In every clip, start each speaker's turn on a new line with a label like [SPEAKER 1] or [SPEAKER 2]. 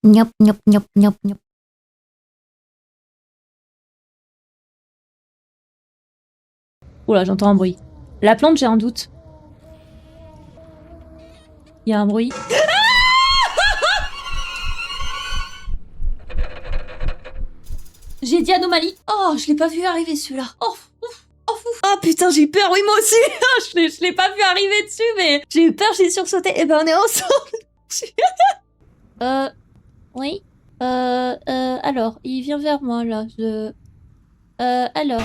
[SPEAKER 1] Gnop, gnop, gnop, gnop, gnop. Oula, j'entends un bruit. La plante, j'ai un doute. Il y a un bruit. J'ai dit anomalie. Oh, je l'ai pas vu arriver celui-là. Oh, ouf, oh, ouf. Oh putain, j'ai eu peur. Oui, moi aussi. je l'ai pas vu arriver dessus, mais j'ai eu peur, j'ai sursauté. Eh ben, on est ensemble. Oui. Alors, il vient vers moi, là. Alors.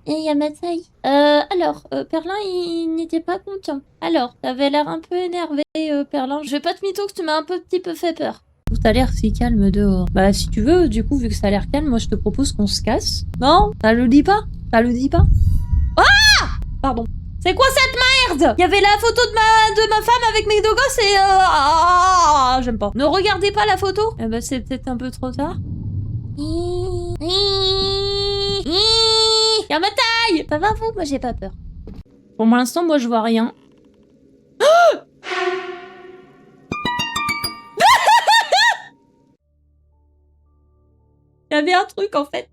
[SPEAKER 1] Et il y a ma taille. Alors, Perlin, il n'était pas content. Alors, t'avais l'air un peu énervé, Perlin. Je vais pas te mytho que tu m'as un petit peu fait peur. Tout a l'air si calme dehors. Bah, si tu veux, du coup, vu que ça a l'air calme, moi, je te propose qu'on se casse. Non? Ça le dit pas? Ça le dit pas? Ah! Pardon. C'est quoi cette merde? Il y avait la photo de ma femme avec mes deux gosses et j'aime pas. Ne regardez pas la photo. Eh ben, c'est peut-être un peu trop tard. Y'a ma taille! Ça va vous? Moi j'ai pas peur. Pour l'instant, moi je vois rien. Il y avait un truc en fait.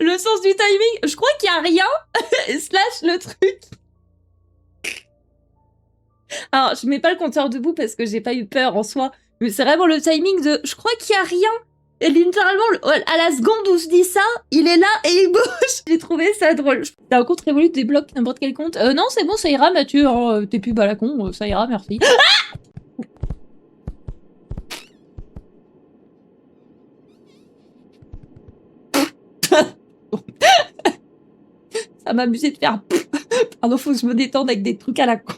[SPEAKER 1] le sens du timing. Je crois qu'il y a rien. Slash le truc. Alors, je mets pas le compteur debout parce que j'ai pas eu peur en soi. Mais c'est vraiment le timing de... Je crois qu'il y a rien. Et littéralement, à la seconde où je dis ça, il est là et il bouge. J'ai trouvé ça drôle. T'as un compte Revolut, débloque n'importe quel compte. Non, c'est bon, ça ira, Mathieu. Hein, t'es plus balacon, ça ira, merci. Ça m'a amusé de faire... Pardon, faut que je me détende avec des trucs à la con.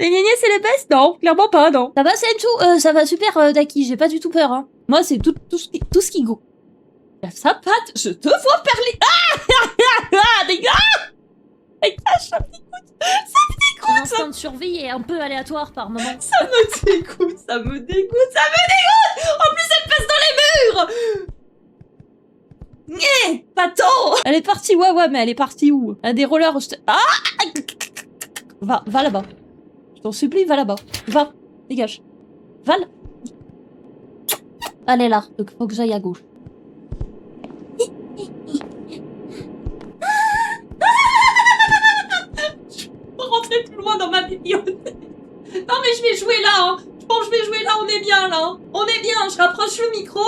[SPEAKER 1] Les gnégnés, c'est les bestes? Non, clairement pas, non. Ça va, c'est tout. Ça va super, Daki, j'ai pas du tout peur, hein. Moi, c'est tout ce qui go. Sa patte, je te vois perler. Dégage! Dégage, ça me dégoûte. Ça me dégoûte. L'instinct de survie est un peu aléatoire par moment. Ça me dégoûte, ça me dégoûte, ça me dégoûte. En plus, elle passe dans les murs. Nyeh, pas tant. Elle est partie, ouais, mais elle est partie où? Elle a des rollers, Ah! Va là-bas. Je t'en supplie, va là-bas. Va, dégage. Va là. Elle est là, donc faut que j'aille à gauche. Je peux rentrer plus loin dans ma bibliothèque. Non mais je vais jouer là, hein. Je pense que je vais jouer là, on est bien là. On est bien, je rapproche le micro.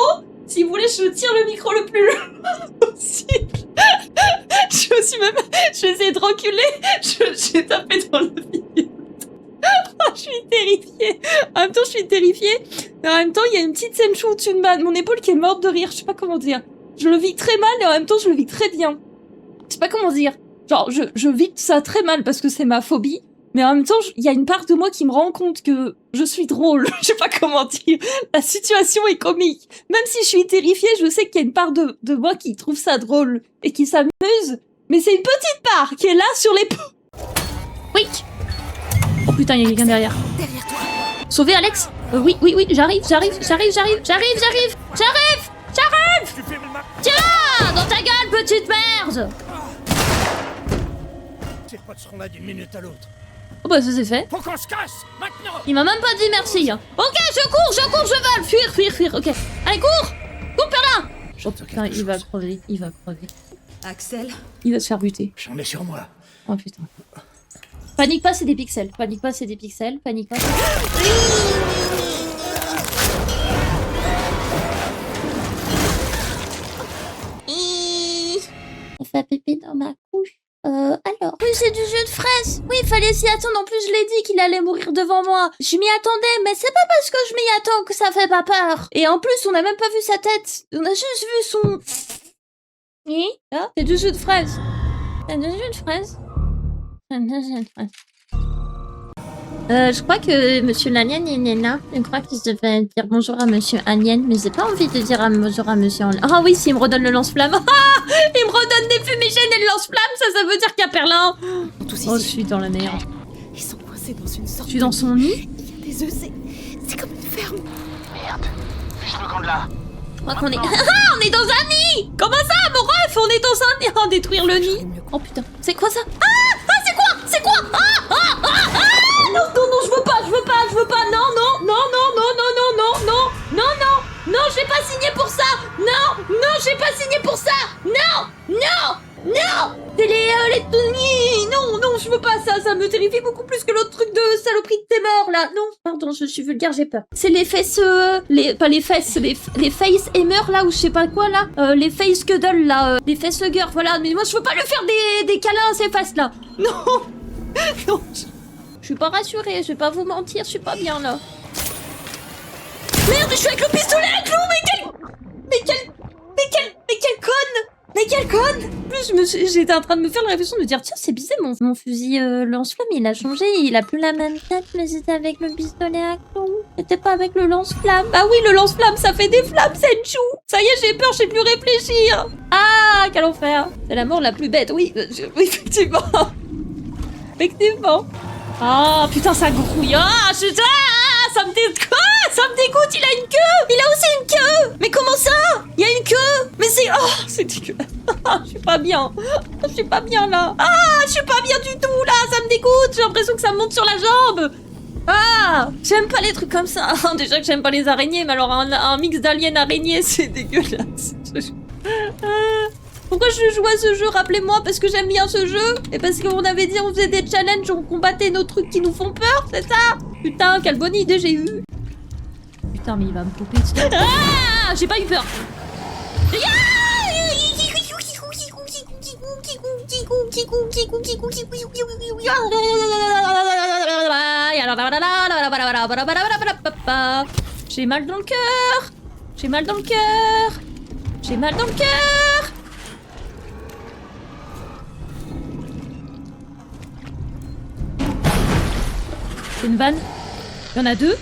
[SPEAKER 1] Si vous voulez, je tire le micro le plus loin possible. Je vais essayer de reculer. J'ai tapé dans le vide. Je suis terrifiée. En même temps, je suis terrifiée. Mais en même temps, il y a une petite Senchu au-dessus de mon épaule qui est morte de rire. Je sais pas comment dire. Je le vis très mal et en même temps, je le vis très bien. Je sais pas comment dire. Genre, je vis ça très mal parce que c'est ma phobie. Mais en même temps, il y a une part de moi qui me rend compte que je suis drôle. Je sais pas comment dire. La situation est comique. Même si je suis terrifiée, je sais qu'il y a une part de moi qui trouve ça drôle et qui s'amuse. Mais c'est une petite part qui est là sur les... Oui. Oh putain, il y a quelqu'un derrière.
[SPEAKER 2] Derrière toi.
[SPEAKER 1] Sauver Alex? Oui, j'arrive. Tiens, dans ta gueule, petite merde!
[SPEAKER 2] Ces potes seront là d'une minute à l'autre.
[SPEAKER 1] Oh bah ça c'est fait.
[SPEAKER 2] Faut qu'on se casse, maintenant!
[SPEAKER 1] Il m'a même pas dit merci. Hein. Ok, je cours, je veux fuir. Ok, allez, cours par là. Oh putain, il va crever.
[SPEAKER 3] Axel?
[SPEAKER 1] Il va se faire buter.
[SPEAKER 2] J'en ai sur moi.
[SPEAKER 1] Oh putain. Panique pas, c'est des pixels. Panique pas. On fait pipi dans ma couche. Alors. Oui, c'est du jus de fraise. Oui, il fallait s'y attendre. En plus, je l'ai dit qu'il allait mourir devant moi. Je m'y attendais, mais c'est pas parce que je m'y attends que ça fait pas peur. Et en plus, on a même pas vu sa tête. On a juste vu son... Oui, là, c'est du jus de fraise. Je crois que Monsieur Lanien est là. Je crois que je devais dire bonjour à Monsieur Alien, mais j'ai pas envie de dire bonjour à Monsieur Alien. Ah oui, s'il me redonne le lance-flamme. Il me redonne des fumigènes et le lance-flamme, ça veut dire qu'il y a Perlin. Oh, je suis dans la merde.
[SPEAKER 3] Ils sont coincés dans une sorte...
[SPEAKER 1] Je suis dans son nid.
[SPEAKER 3] Il y a des œufs, c'est comme une ferme.
[SPEAKER 2] Merde, fiche le camp de là.
[SPEAKER 1] Je crois qu'on est... on est dans un nid. Comment ça, mon ref? On est dans un nid. Oh, détruire le nid. Oh putain, c'est quoi ça? Ah, arrête non, non, je veux pas ça, ça me terrifie beaucoup plus que l'autre truc de saloperie de tes morts, là. Non, pardon, je suis vulgaire, j'ai peur. C'est les fesses, pas les fesses, les face aimer, là, ou je sais pas quoi, là. Les face cuddle, là, les fesses hugger, voilà. Mais moi, je veux pas lui faire des câlins à ces fesses, là. Non, non, je suis pas rassurée, je vais pas vous mentir, je suis pas bien, là. Merde, je suis avec le pistolet à clous, mais quelle conne! Mais quelle conne! En plus, j'étais en train de me faire la réflexion de me dire, tiens, c'est bizarre, mon fusil lance-flamme, il a changé, il a plus la même tête, mais c'était avec le pistolet à clous. C'était pas avec le lance-flamme. Ah oui, le lance-flamme, ça fait des flammes, Senchu! Ça y est, j'ai peur, je sais plus réfléchir! Ah, quel enfer! C'est la mort la plus bête, oui, oui, effectivement. Effectivement. Ah, putain, ça grouille. Ah, ça me dégoûte. Ça me dégoûte, il a une queue. Il a aussi une queue. Mais comment ça? Il y a une queue. Mais c'est... Oh, c'est dégueulasse. Je suis pas bien. Je suis pas bien, là. Ah, je suis pas bien du tout, là. Ça me dégoûte. J'ai l'impression que ça me monte sur la jambe. Ah, j'aime pas les trucs comme ça. Déjà que j'aime pas les araignées, mais alors un mix d'aliens araignées, c'est dégueulasse. Pourquoi je joue à ce jeu? Rappelez-moi, parce que j'aime bien ce jeu. Et parce qu'on avait dit on faisait des challenges, on combattait nos trucs qui nous font peur, c'est ça? Putain, quelle bonne idée j'ai eue. Putain, mais il va me couper dessus. Ah, j'ai pas eu peur. J'ai mal dans le cœur. J'ai mal dans le cœur. J'ai mal dans le cœur. C'est une vanne? Il y en a deux?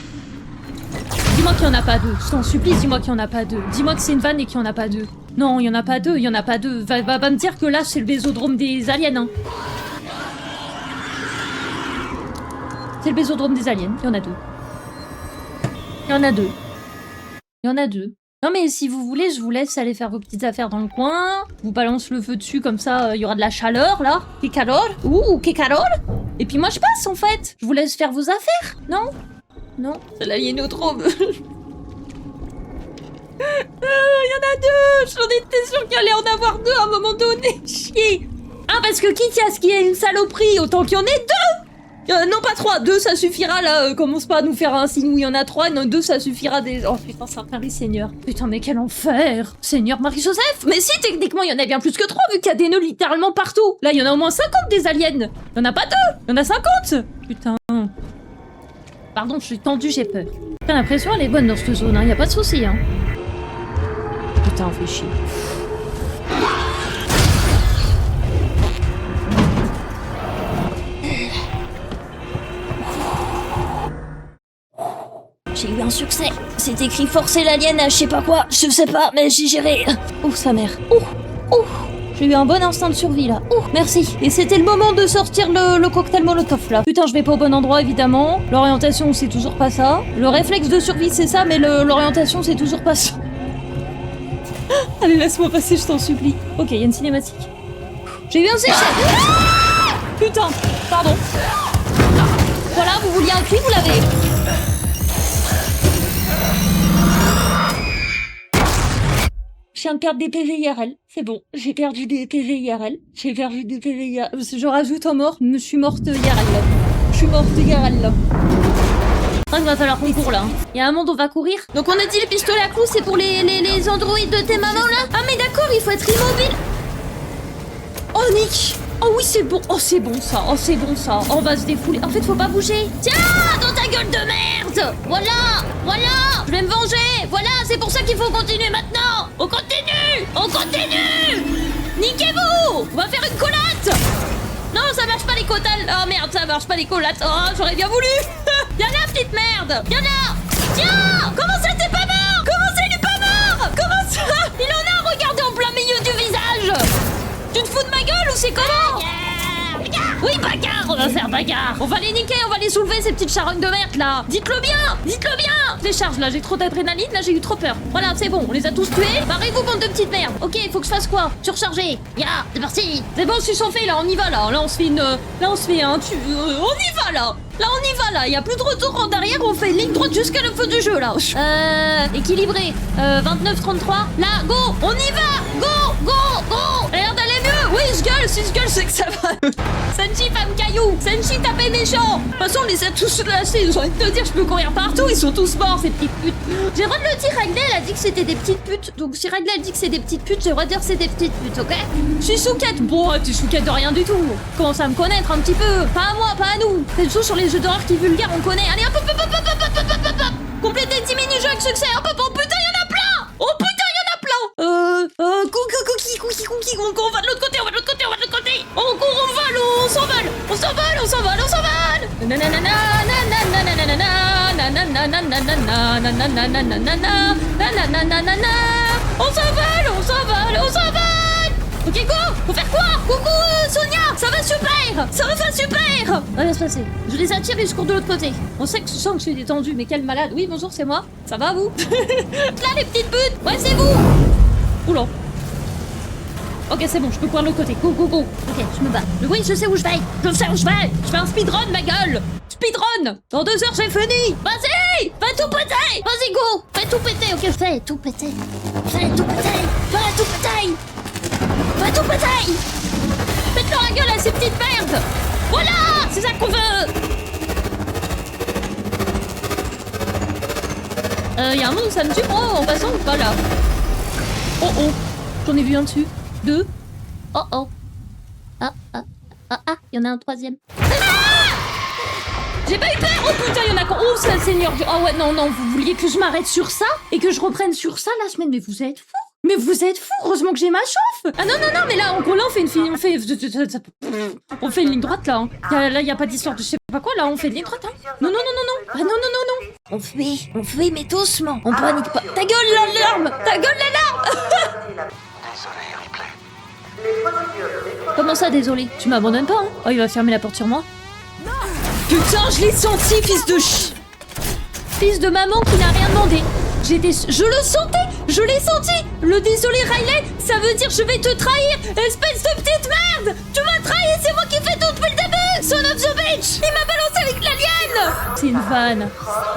[SPEAKER 1] Dis-moi qu'il y en a pas deux. Je t'en supplie, dis-moi qu'il y en a pas deux. Dis-moi que c'est une vanne et qu'il y en a pas deux. Non, il y en a pas deux, il y en a pas deux. Va me dire que là, c'est le bésodrome des aliens, hein. C'est le bésodrome des aliens, il y en a deux. Il y en a deux. Il y en a deux. Non mais si vous voulez, je vous laisse aller faire vos petites affaires dans le coin. Je vous balance le feu dessus, comme ça, il y aura de la chaleur, là. Que calor. Ouh, que calor. Et puis moi je passe en fait. Je vous laisse faire vos affaires. Non? Non, c'est l'aliénodrome. Il y en a deux. J'en étais sûre qu'il allait en avoir deux à un moment donné. Chier. Ah parce que quitte à ce qu'il y ait une saloperie, autant qu'il y en ait deux. Non pas trois, deux ça suffira là, commence pas à nous faire un signe où il y en a trois, non deux ça suffira des... Oh putain c'est un Marie Seigneur. Putain mais quel enfer. Seigneur Marie-Joseph. Mais si techniquement il y en a bien plus que trois vu qu'il y a des nœuds littéralement partout. Là il y en a au moins 50 des aliens. Il y en a pas deux, il y en a 50. Putain. Pardon je suis tendue, j'ai peur. Putain la pression elle est bonne dans cette zone, hein, y a pas de souci hein. Putain on fait chier. J'ai eu un succès. C'est écrit forcer l'alien à je sais pas quoi. Je sais pas, mais j'ai géré. Ouf, sa mère. Ouf. J'ai eu un bon instinct de survie là. Ouf, merci. Et c'était le moment de sortir le cocktail molotov là. Putain, je vais pas au bon endroit évidemment. L'orientation, c'est toujours pas ça. Le réflexe de survie, c'est ça, mais l'orientation, c'est toujours pas ça. Allez, laisse-moi passer, je t'en supplie. Ok, il y a une cinématique. J'ai eu un séché. Ah putain, pardon. Voilà, vous vouliez un cri, vous l'avez. Je viens de perdre des PV IRL, c'est bon, j'ai perdu des PV IRL, je rajoute en mort, je suis morte IRL là. Je suis morte IRL là. Ah, il va falloir qu'on court là. Il y a un monde où on va courir. Donc on a dit le pistolet à clous c'est pour les androïdes de tes mamans là. Ah mais d'accord, il faut être immobile. Oh Nick. Oh oui c'est bon, oh c'est bon ça, on va se défouler. En fait faut pas bouger. Tiens, dans ta gueule de merde. Voilà, je vais me venger. Voilà, c'est pour ça qu'il faut continuer maintenant. On continue. Niquez-vous. On va faire une collate. Non, ça marche pas les cotales. Oh merde, ça marche pas les collates. Oh, j'aurais bien voulu. Viens là, petite merde. Viens là. Tiens, comment ça t'es pas mort? Comment ça il est pas mort? Comment ça? Il en a regardé en plein milieu du visage. Tu te fous de ma gueule ou c'est comment? Oui, bagarre, on va faire bagarre. On va les niquer, on va les soulever ces petites charognes de merde là. Dites-le bien. Je les charge là, j'ai trop d'adrénaline, là j'ai eu trop peur. Voilà, c'est bon, on les a tous tués. Barrez-vous bande de petites merdes. Ok, faut que je fasse quoi? Surcharger. C'est parti. C'est bon, je suis chauffé là, on y va là. Là on se fait une... Là on se fait un... on y va là. Là on y va là, y a plus de retour en arrière, on fait une ligne droite jusqu'à le feu du jeu là. Équilibré. 29-33. Là, go, on y va. Go. Elle a l'air d'aller mieux. Oui, je gueule, si je gueule, c'est que ça va. Senshi, femme caillou. Senshi, tapez méchant. De toute façon, on les a tous lâchés. J'ai envie de te dire, je peux courir partout. Ils sont tous morts, ces petites putes. J'ai le droit de le dire, Ragnar, elle a dit que c'était des petites putes. Donc, si Ragnar dit que c'est des petites putes, j'ai le droit de dire que c'est des petites putes, ok? Je suis souquette. Bon, t'es souquette de rien du tout. Commence à me connaître un petit peu. Pas à moi, pas à nous. C'est toujours sur les jeux d'horreur qui vulgaires, on connaît. Allez, hop, hop, hop, hop, hop, hop, hop, hop, hop, hop. Complétez 10 mini-jeux avec succès. Hop, hop, oh putain, y'en a plein. Oh putain, y'en a plein. Cookie, on va de l'autre côté, on va de l'autre côté, on va de l'autre côté. On court, on vole, on s'envole. On s'envole, on s'envole, on s'envole. Nanana, nanana, nanana, nanana, nanana, nanana, nanana. On s'envole, on s'envole, on s'envole. Ok, go. Faut faire quoi? Coucou, Sonia. Ça va super. Ça va super. Ça va se passer. Je les attire et je cours de l'autre côté. On sait que je sens que je suis détendue, mais quel malade. Oui, bonjour, c'est moi. Ça va, vous? Là, les petites putes. Ouais, c'est vous. Oula. Ok, c'est bon, je peux courir de l'autre côté. Go, go, go. Ok, je me bats. Oui, je sais où je vais. Je sais où je vais. Je fais un speedrun, ma gueule. Speedrun. Dans 2 heures, j'ai fini. Vas-y. Fais tout péter. Vas-y, go. Fais tout péter. Ok, fais tout péter. Fais tout péter. Fais tout péter. Fais tout péter. Faites-leur la gueule à ces petites merdes. Voilà. C'est ça qu'on veut. Y'a un monde où ça me tue. Oh, en passant ou pas là? Oh oh. J'en ai vu un dessus. 2. Oh oh. Ah, y en a un troisième. Ah, j'ai pas eu peur. Oh putain, y en a quand. Oh, c'est un seigneur. Oh ouais, non, vous vouliez que je m'arrête sur ça et que je reprenne sur ça la semaine. Mais vous êtes fous. Mais vous êtes fous. Heureusement que j'ai ma chauffe. Ah non, mais là, en gros, là, on fait une ligne droite, là. Hein. Là, y a pas d'histoire de je sais pas quoi, là, on fait une ligne droite, hein. Non. Ah non. On fait, mais doucement. On panique pas. Ta gueule, l'alarme.
[SPEAKER 2] Désolé, Ripley.
[SPEAKER 1] Comment ça, désolé? Tu m'abandonnes pas, hein? Oh, il va fermer la porte sur moi. Putain, je l'ai senti, fils de fils de maman qui n'a rien demandé. Je le sentais, je l'ai senti. Le désolé, Riley, ça veut dire je vais te trahir, espèce de petite merde. Tu m'as trahi, c'est moi qui fais tout depuis le début. Son of the bitch, il m'a balancé avec l'alien. C'est une vanne.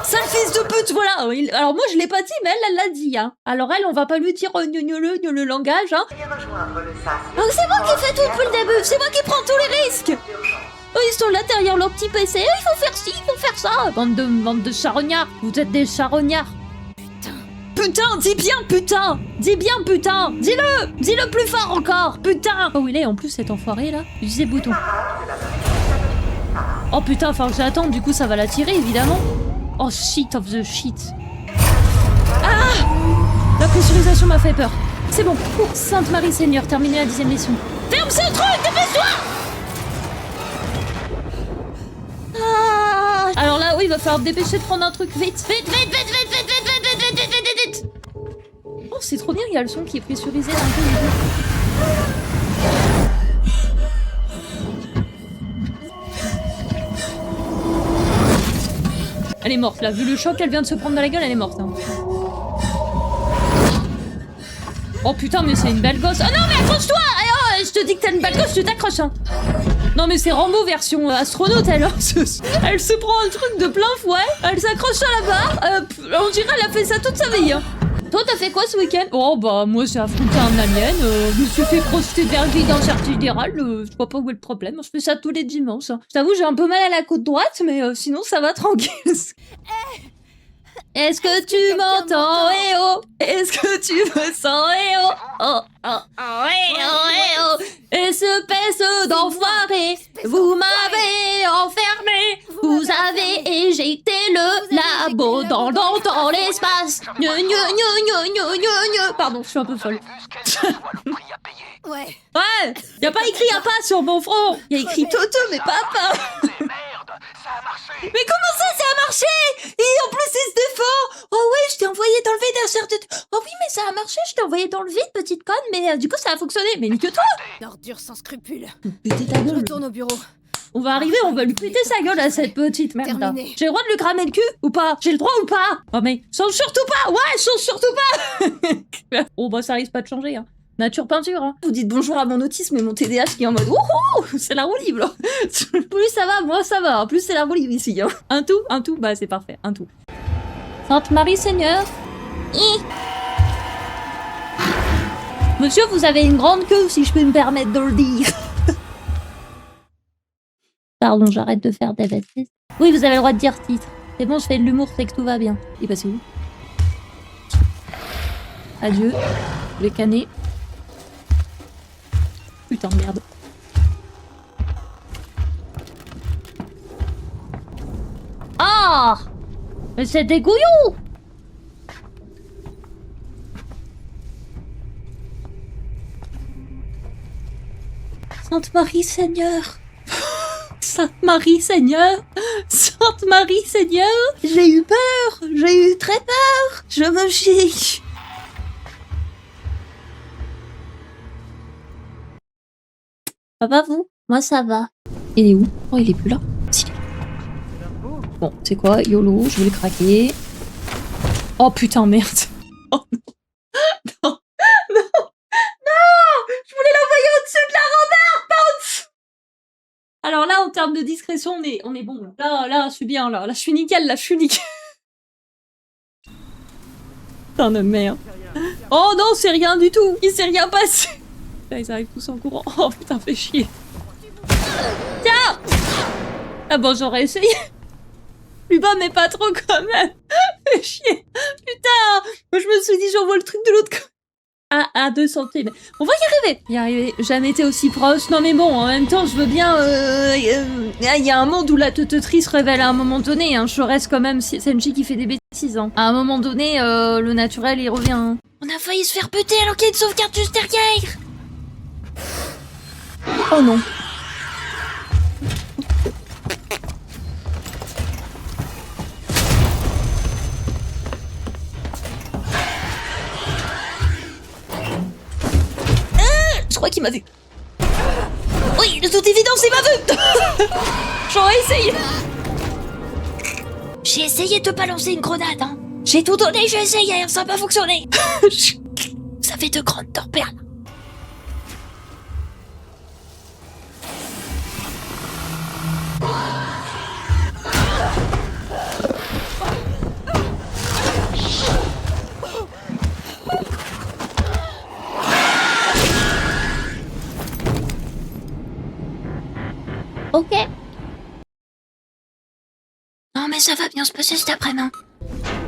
[SPEAKER 1] Sale fils de pute, voilà. Alors moi, je l'ai pas dit, mais elle l'a dit, hein. Alors elle, on va pas lui dire le langage, hein. Donc c'est moi qui fais tout depuis le début, c'est moi qui prends tous les risques. Eux, ils sont là derrière leur petit PC. Il faut faire ci, il faut faire ça. Bande de charognards. Vous êtes des charognards. Putain, dis bien putain. Dis-le plus fort encore. Putain. Oh, il est en plus cet enfoiré là. Utilisez le bouton. Oh putain, enfin j'attends. Du coup, ça va l'attirer évidemment. Oh shit of the shit. Ah, la pressurisation m'a fait peur. C'est bon. Sainte Marie Seigneur, terminé la 10e mission. Ferme ce truc, dépêche-toi. Alors là, oui, il va falloir dépêcher de prendre un truc vite. Vite. Oh, c'est trop bien, il y a le son qui est pressurisé. Elle est morte là, vu le choc qu'elle vient de se prendre dans la gueule, elle est morte. Hein. Oh putain, mais c'est une belle gosse. Ah non, mais accroche-toi. Oh, je te dis que t'as une belle gosse, tu t'accroches. Hein. Non mais c'est Rambo version astronaute, elle se prend un truc de plein fouet, elle s'accroche à la barre, on dirait elle a fait ça toute sa vie. Hein. Toi t'as fait quoi ce week-end? Oh bah moi j'ai affronté un alien, je me suis fait crocheter verguer dans le quartier général, je vois pas où est le problème, je fais ça tous les dimanches. Hein. Je t'avoue j'ai un peu mal à la côte droite, mais sinon ça va tranquille. Est-ce que tu m'entends? Eh oh! Est-ce que tu me sens? Eh oh! Oh, oh, oh, eh oh, eh oh! Espèce d'enfoiré! Vous m'avez enfermé! Vous avez éjecté le labo dans l'espace! Pardon, je suis un peu folle.
[SPEAKER 3] Ouais.
[SPEAKER 1] Ouais! Y'a pas écrit un pas sur mon front! Y'a écrit Toto, mais pas un pas!
[SPEAKER 2] Ça a marché.
[SPEAKER 1] Mais comment ça a marché? Et en plus il se défend. Oh ouais, je t'ai envoyé dans le vide un certain... Oh oui, mais ça a marché, je t'ai envoyé dans le vide, petite conne, mais du coup ça a fonctionné. Mais nique-toi.
[SPEAKER 3] Ordure sans scrupule.
[SPEAKER 1] Péter ta gueule.
[SPEAKER 3] Retourne au bureau.
[SPEAKER 1] On va arriver, on va lui péter sa gueule à cette petite merde.
[SPEAKER 3] Terminé.
[SPEAKER 1] J'ai le droit de lui cramer le cul ou pas? J'ai le droit ou pas? Oh mais change surtout pas. Ouais, change surtout pas. Oh bah ça risque pas de changer, hein. Nature peinture, hein. Vous dites bonjour à mon autisme et mon TDAH qui est en mode wouhou, c'est la roue libre. Plus ça va, moins ça va. En plus c'est la roue libre ici. Hein. Un tout, bah c'est parfait, un tout. Sainte Marie Seigneur. Monsieur, vous avez une grande queue, si je peux me permettre de le dire. Pardon, j'arrête de faire des bêtises. Oui, vous avez le droit de dire titre. C'est bon, je fais de l'humour, c'est que tout va bien. Il est passé où? Adieu. Je vais canner. Putain de merde. Ah! Mais c'est des couillons! Sainte Marie Seigneur! Sainte Marie Seigneur! Sainte Marie Seigneur! J'ai eu peur! J'ai eu très peur! Je me chie! Ça va vous? Moi ça va. Il est où? Oh il est plus là. Si. Bon, c'est quoi? YOLO, je vais le craquer. Oh putain merde! Oh non! Non! Non! Non! Je voulais l'envoyer au-dessus de la Robert, pas au-dessus! Alors là, en termes de discrétion, on est bon. Là, je suis bien, là. Là, je suis nickel, là, je suis nickel. Putain de merde. Oh non, c'est rien du tout. Il s'est rien passé. Là, ils arrivent tous en courant. Oh putain, fais chier. Tiens! Ah bon, j'aurais essayé. Plus bas, mais pas trop quand même. Fais chier. Putain! Moi, je me suis dit, j'envoie le truc de l'autre côté. À 2 cm. On va y arriver. Y arriver. Jamais été aussi proche. Non mais bon, en même temps, je veux bien... Il y a un monde où la teuteutrie se révèle à un moment donné. Hein. Je reste quand même Senji qui fait des bêtises. Hein. À un moment donné, le naturel, il revient. Hein. On a failli se faire péter alors qu'il y a une sauvegarde juste derrière. Oh non. Je crois qu'il m'a vu. Oui, de toute évidence, il m'a vu. J'aurais essayé. J'ai essayé de balancer une grenade, hein. J'ai tout donné, j'ai essayé, ça n'a pas fonctionné. Ça fait de grandes torpères, là. Ok. Non mais ça va bien se passer cet après-midi.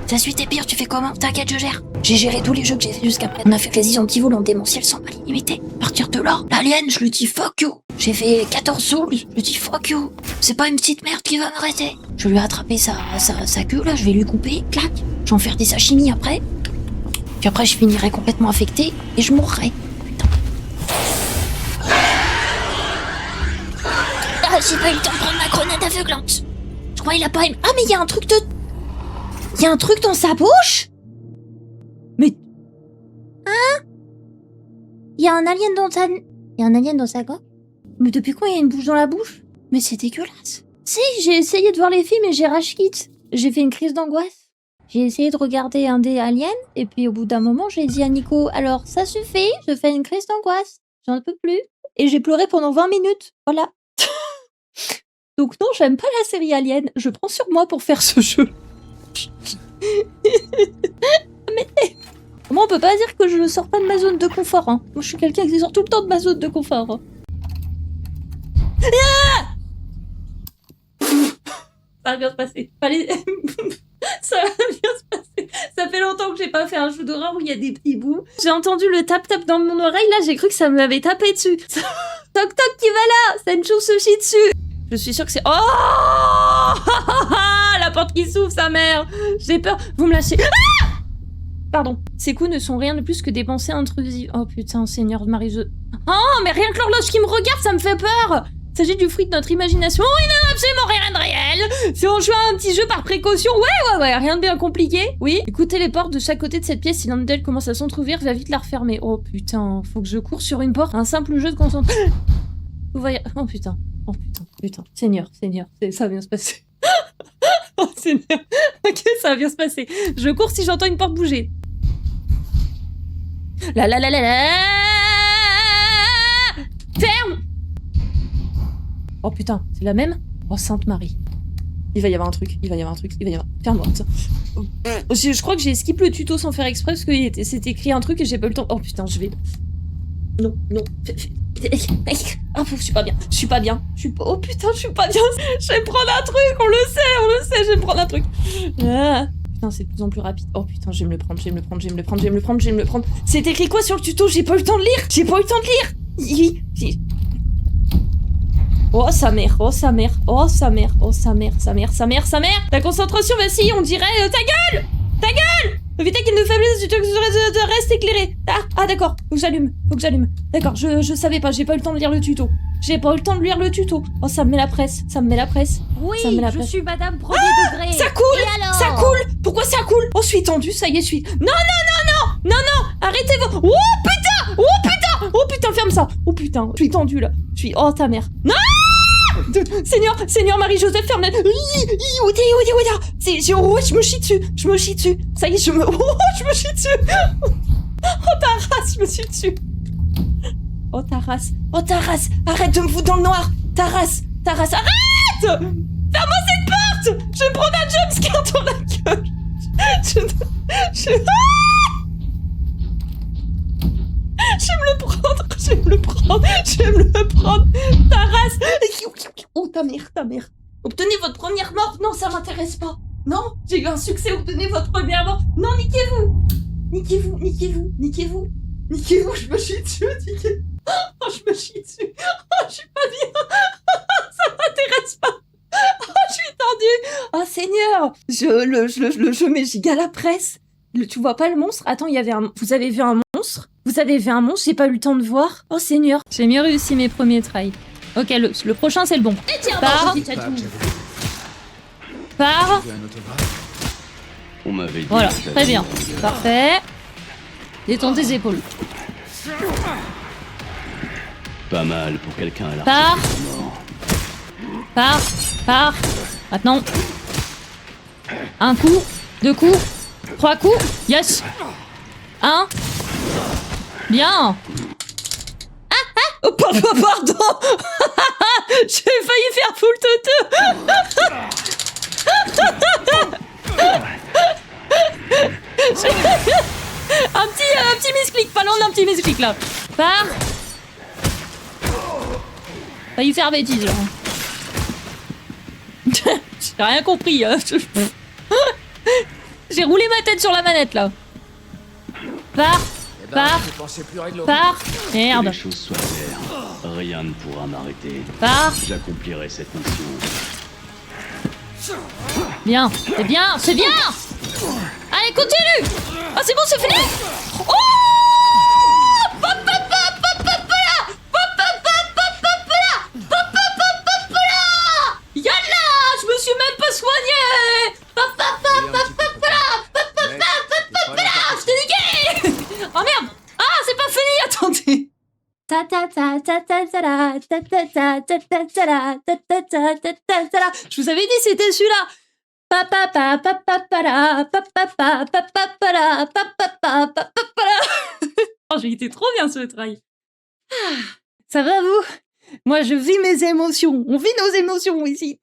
[SPEAKER 1] Ta suite est pire, tu fais comment? T'inquiète, je gère. J'ai géré tous les jeux que j'ai fait jusqu'à présent. On a fait quasi anti-vol démentiel sans pas limité. À partir de là, l'alien, je lui dis fuck you. J'ai fait 14 souls, je lui dis fuck you. C'est pas une petite merde qui va m'arrêter. Je vais lui attraper sa queue là, je vais lui couper, clac. Je vais en faire des sashimi après. Puis après, je finirai complètement affecté et je mourrai. Putain. Ah, j'ai pas eu le temps de prendre ma grenade aveuglante. Je crois qu'il a pas aimé. Ah, mais il y a un truc de... Il y a un truc dans sa bouche? Mais... Hein? Il y a un alien dans sa... Il y a un alien dans sa gorge? Mais depuis quand il y a une bouche dans la bouche? Mais c'est dégueulasse. Si, j'ai essayé de voir les films et j'ai rage quitte. J'ai fait une crise d'angoisse. J'ai essayé de regarder un des aliens et puis au bout d'un moment, j'ai dit à Nico, alors ça suffit, je fais une crise d'angoisse. J'en peux plus. Et j'ai pleuré pendant 20 minutes. Voilà. Donc non, j'aime pas la série Alien. Je prends sur moi pour faire ce jeu. Mais moi, on peut pas dire que je ne sors pas de ma zone de confort. Hein. Moi, je suis quelqu'un qui sort tout le temps de ma zone de confort. Hein. Ah ça va bien se passer. Fallait... ça va bien se passer. Ça fait longtemps que j'ai pas fait un jeu d'horreur où il y a des petits bouts. J'ai entendu le tap-tap dans mon oreille. Là, j'ai cru que ça m'avait tapé dessus. Toc toc qui va là. Senju se chie dessus. Je suis sûre que c'est... Oh la porte qui s'ouvre, sa mère. J'ai peur. Vous me lâchez. Ah pardon. Ces coups ne sont rien de plus que des pensées intrusives. Oh putain, Seigneur de Marie, je... Oh, mais rien que l'horloge qui me regarde, ça me fait peur. Il s'agit du fruit de notre imagination. Oh, il n'y a absolument rien de réel. Si on joue à un petit jeu par précaution, ouais, rien de bien compliqué. Oui, écoutez les portes de chaque côté de cette pièce. Si l'un d'elles commence à s'entrouvrir, va vite la refermer. Oh putain, faut que je cours sur une porte. Un simple jeu de concentration. Vous voyez... Oh putain. Oh putain. Seigneur, ça va bien se passer. Oh Seigneur. Ok, ça va bien se passer. Je cours si j'entends une porte bouger. La. Ferme. Oh putain, c'est la même? Oh Sainte Marie. Il va y avoir un truc. Ferme-moi. Je crois que j'ai skip le tuto sans faire exprès parce que c'était écrit un truc et j'ai pas eu le temps. Oh putain, je vais... non, non. Ah, je suis pas bien. Je suis pas bien. Oh putain, je suis pas bien. Je vais me prendre un truc, on le sait, je vais me prendre un trutruc. Ah. Putain, c'est de plus en plus rapide. Oh putain, je vais me le prendre. C'est écrit quoi sur le tuto? J'ai pas eu le temps de lire. Oh sa mère. La concentration, bah si, on dirait ta gueule. Évitez qu'il ne faiblesse de reste éclairé. Ah d'accord, faut que j'allume. D'accord, je savais pas, j'ai pas eu le temps de lire le tuto. Oh, ça me met la presse.
[SPEAKER 3] Oui,
[SPEAKER 1] Ça me la
[SPEAKER 3] je
[SPEAKER 1] presse.
[SPEAKER 3] suis madame premier degré.
[SPEAKER 1] Ça coule.
[SPEAKER 3] Et alors?
[SPEAKER 1] Ça coule. Pourquoi ça coule? Oh, je suis tendue, ça y est, je suis... Non, arrêtez vos... Oh putain, ferme ça. Oh putain, je suis tendue là. Oh ta mère. Non. Seigneur Marie-Joseph, ferme la... Je me chie dessus. Ça y est, je me chie dessus. Oh ta race, je me suis dessus. Oh ta race. Arrête de me foutre dans le noir. Ta race, arrête. Ferme-moi cette porte. Je vais me prendre un jumpscare dans la gueule. Je vais me le prendre. Ta race. Oh ta mère. Obtenez votre première mort. Non, ça m'intéresse pas. Non, j'ai eu un succès. Obtenez votre première mort. Non, niquez-vous. Je me chie dessus. Oh, je me chie dessus. Oh, je suis pas bien. Ça m'intéresse pas. Oh, je suis tendue. Oh, Seigneur. Le jeu met giga la presse. Tu vois pas le monstre? Attends, vous avez vu un monstre? J'ai pas eu le temps de voir. Oh, Seigneur. J'ai mieux réussi mes premiers tries. Ok, le prochain, c'est le bon.
[SPEAKER 3] Et tiens,
[SPEAKER 1] Par.
[SPEAKER 3] petit tatou.
[SPEAKER 1] Par.
[SPEAKER 4] On m'avait dit.
[SPEAKER 1] Voilà, très bien. Parfait. Détends tes épaules.
[SPEAKER 4] Pas mal pour quelqu'un à la
[SPEAKER 1] Par. Maintenant. Un coup, 2 coups, 3 coups. Yes. 1. Bien. Oh, pardon. J'ai failli faire full un petit misclick, pas loin d'un petit misclick là. Par. Failli faire bêtise là. J'ai rien compris. J'ai roulé ma tête sur la manette là. Par. Merde.
[SPEAKER 4] Que les choses soient claires. Rien ne pourra m'arrêter.
[SPEAKER 1] Par.
[SPEAKER 4] J'accomplirai cette mission.
[SPEAKER 1] Bien. C'est bien. Allez, continue. Ah, c'est bon, c'est fini. Oh. Yalla, je me suis même pas soigné. Je t'ai niqué. Oh merde. Ah, c'est pas fini, attendez. Je vous avais dit c'était celui-là. Oh, j'ai été trop bien ce try. Ça va vous? Moi je vis mes émotions. On vit nos émotions ici.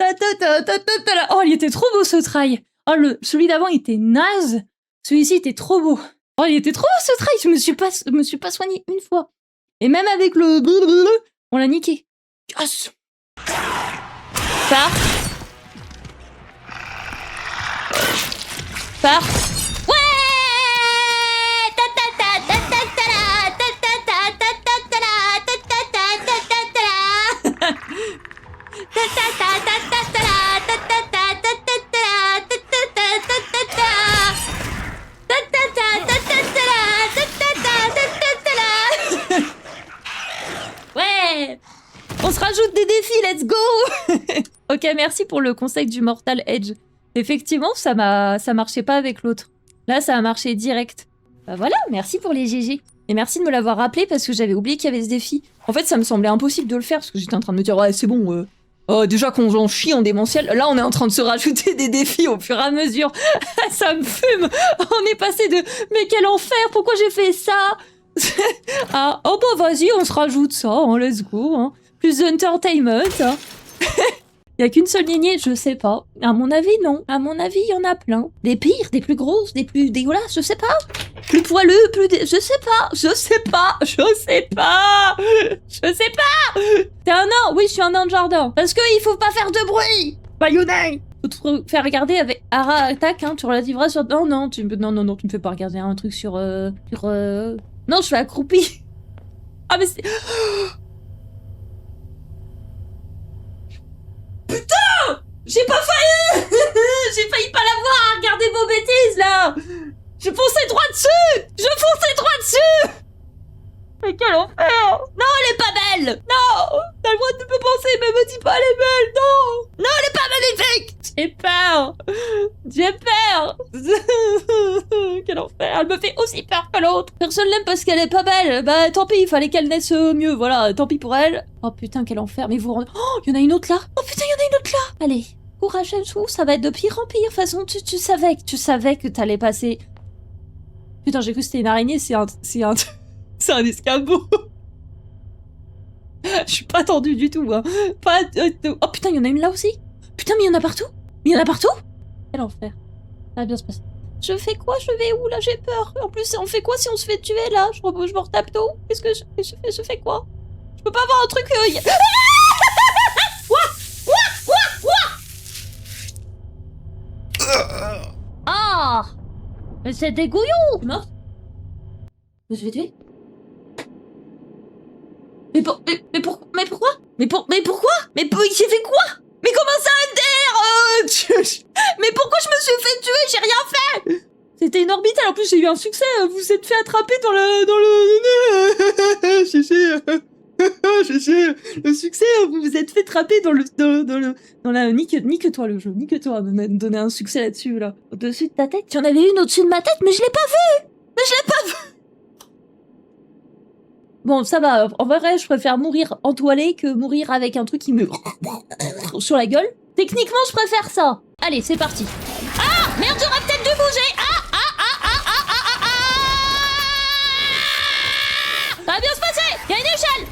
[SPEAKER 1] Oh, il était trop beau ce try. Oh, celui d'avant il était naze. Celui-ci était trop beau. Oh, il était trop beau ce try. Je me suis pas soigné une fois. Et même avec le blablabla, on l'a niqué. Yes. Par. Ouais. Ouais. On se rajoute des défis, let's go. Ok, merci pour le conseil du Mortal Edge. Effectivement, ça marchait pas avec l'autre. Là, ça a marché direct. Bah voilà, merci pour les GG. Et merci de me l'avoir rappelé parce que j'avais oublié qu'il y avait ce défi. En fait, ça me semblait impossible de le faire parce que j'étais en train de me dire ouais, c'est bon. Déjà qu'on en chie en démentiel, là on est en train de se rajouter des défis au fur et à mesure. Ça me fume. On est passé de mais quel enfer, pourquoi j'ai fait ça? Ah, oh bah vas-y, on se rajoute ça, hein, let's go. Hein. Plus d'entertainment. Hein. Il y a qu'une seule lignée, je sais pas. À mon avis, non. À mon avis, il y en a plein. Des pires, des plus grosses, des plus dégueulasses, je sais pas. Plus poileux, plus... Je sais pas. T'es un nain? Oui, je suis un nain de jardin. Parce que il faut pas faire de bruit. Baïonné. Faut te faire regarder avec Ara Attack, hein. Tu relativeras sur... Non, tu me fais pas regarder un truc sur... Non, je suis accroupie. Ah, mais c'est... Putain! J'ai pas failli. J'ai failli pas la voir. Regardez vos bêtises, là. Je fonçais droit dessus. Mais quel enfer! Non, elle est pas belle! Non! T'as le droit de me penser, mais me dis pas elle est belle, non! Non, elle est pas magnifique! J'ai peur! Quel enfer! Elle me fait aussi peur que l'autre! Personne l'aime parce qu'elle est pas belle! Bah tant pis, il fallait qu'elle naisse mieux, voilà, tant pis pour elle. Oh putain, quel enfer, mais vous rendez... Oh, il y en a une autre là! Oh putain, il y en a une autre là! Allez, courage Shensu, ça va être de pire en pire. De toute façon, tu savais que t'allais passer... Putain, j'ai cru que c'était une araignée, c'est un escabeau. Je suis pas tendue du tout, hein. Pas... Oh putain, il y en a une là aussi. Putain, mais il y en a partout. Quel enfer. Ça va bien se passer. Je fais quoi? Je vais où là? J'ai peur. En plus, on fait quoi si on se fait tuer là? Je me retape d'eau. Qu'est-ce que je fais quoi? Je peux pas avoir un truc... Ah! Mais c'est dégoûtant! Morte? Je me suis fait tuer? Mais pourquoi? Mais j'ai fait quoi? Mais comment ça, MDR? Mais pourquoi je me suis fait tuer? J'ai rien fait! C'était une orbitale, en plus j'ai eu un succès, vous vous êtes fait attraper dans le... le succès, vous vous êtes fait attraper dans la... Nique-toi le jeu, nique-toi, de me donner un succès là-dessus, là. Au-dessus de ta tête, il y en avait une au-dessus de ma tête, mais je l'ai pas vue! Bon, ça va, en vrai, je préfère mourir entoilé que mourir avec un truc qui me... sur la gueule. Techniquement, je préfère ça. Allez, c'est parti. Ah! Merde, j'aurais peut-être dû bouger! Ça va bien se passer! Il y a une échelle!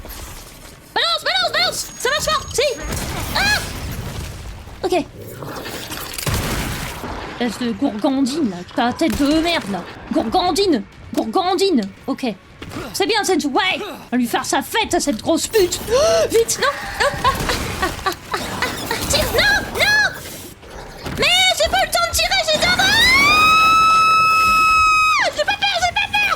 [SPEAKER 1] Balance! Ça marche fort! Si! Ah! Ok. Laisse de gourgandine, là. Ta tête de merde, là. Gourgandine! Ok. C'est bien, Senju, ouais! On va lui faire sa fête à cette grosse pute! Oh, vite, non! Tire, non! Mais j'ai pas eu le temps de tirer, j'ai dit... J'ai pas peur! J'ai pas peur!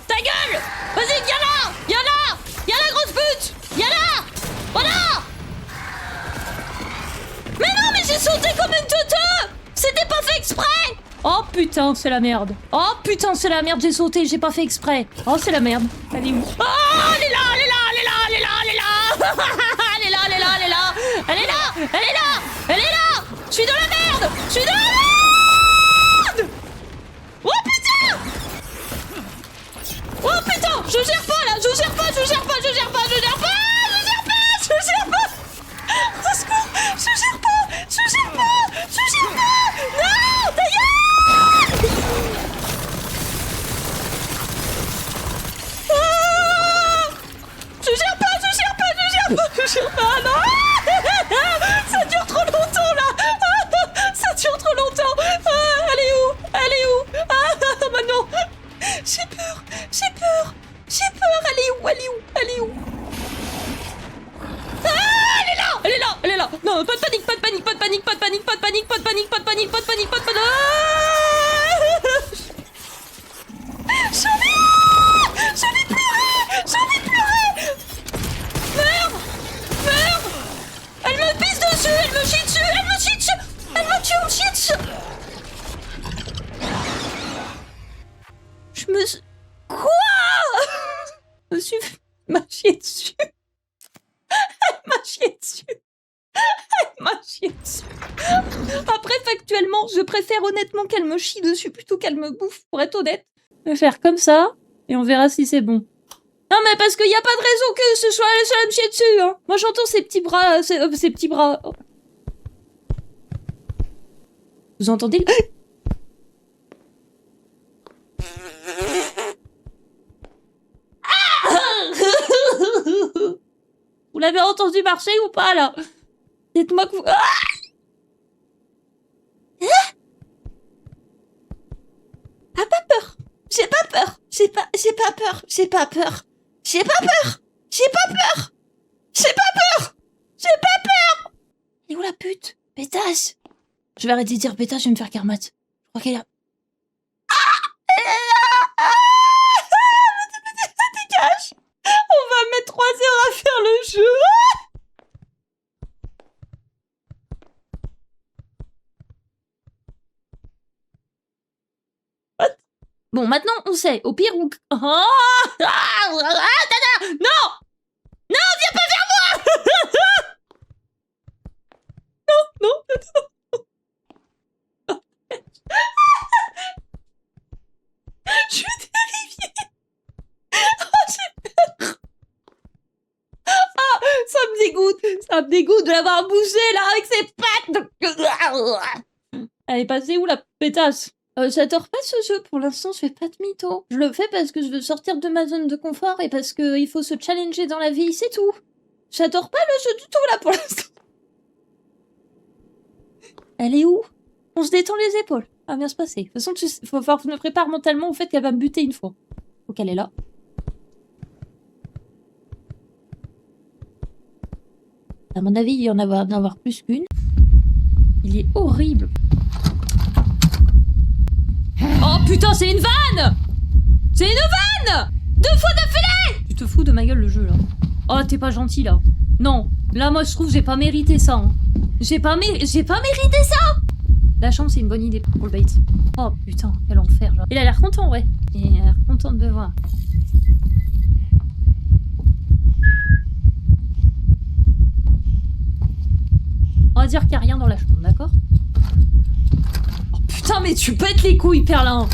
[SPEAKER 1] Ta gueule! Vas-y, viens là, grosse pute! Viens là! Voilà! Mais non, mais j'ai sauté comme une teuteux! C'était pas fait exprès! Oh putain, c'est la merde! J'ai sauté, j'ai pas fait exprès! Oh, c'est la merde! Elle est où? Oh, elle est là! Je suis dans la merde! Oh putain! Je gère pas là! Je gère pas! Au secours! Je gère pas! Non! Ta gueule! Ah! Je gère pas! Non! Ça dure trop longtemps là! Ah, elle est où? Ah, maintenant! J'ai peur! Elle est où? Ah, elle est là! Non, pas de panique! J'en ai pleuré! Merde! Elle me pisse dessus! Elle me chie dessus! Je me suis... Quoi? Je me suis fait m'a chié dessus. Après, factuellement, je préfère honnêtement qu'elle me chie dessus plutôt qu'elle me bouffe, pour être honnête. Je vais faire comme ça, et on verra si c'est bon. Non, mais parce qu'il n'y a pas de raison que ce soit elle à me chier dessus, hein. Moi, j'entends ses petits bras, ses petits bras. Oh. Vous entendez le... Vous l'avez entendu marcher ou pas, là? Dites-moi que vous... Ah, pas peur. J'ai pas peur. J'ai pas peur. J'ai pas peur. J'ai pas peur. J'ai pas peur. J'ai pas peur. J'ai pas peur. Elle est où la pute? Pétasse. Je vais arrêter de dire pétasse, je vais me faire karmat. Je crois qu'elle est là. Elle est là. Dégage. On va mettre 3 heures à faire le jeu. Bon, maintenant, on sait. Au pire, on... Oh non! Non, viens pas vers moi. Non. Je suis terrifiée. Oh, j'ai peur. Ah, ça me dégoûte de l'avoir bougé, là, avec ses pattes. Elle est passée où, la pétasse? J'adore pas ce jeu, pour l'instant je fais pas de mytho. Je le fais parce que je veux sortir de ma zone de confort et parce qu'il faut se challenger dans la vie, c'est tout. J'adore pas le jeu du tout là pour l'instant. Elle est où? On se détend les épaules. Ça va bien se passer. De toute façon, faut falloir que je me prépare mentalement au fait qu'elle va me buter une fois. Faut qu'elle est là. À mon avis, il y en a d'avoir plus qu'une. Il est horrible. Oh putain, c'est une vanne! C'est une vanne! 2 fois d'affilée! Tu te fous de ma gueule le jeu là. Oh, t'es pas gentil là. Non, là moi je trouve que j'ai pas mérité ça. Hein. J'ai pas mérité ça! La chambre c'est une bonne idée pour le bait. Oh putain, quel enfer là. Il a l'air content, ouais. Il a l'air content de me voir. On va dire qu'il n'y a rien dans la chambre, d'accord? Putain, mais tu pètes les couilles, Perlin!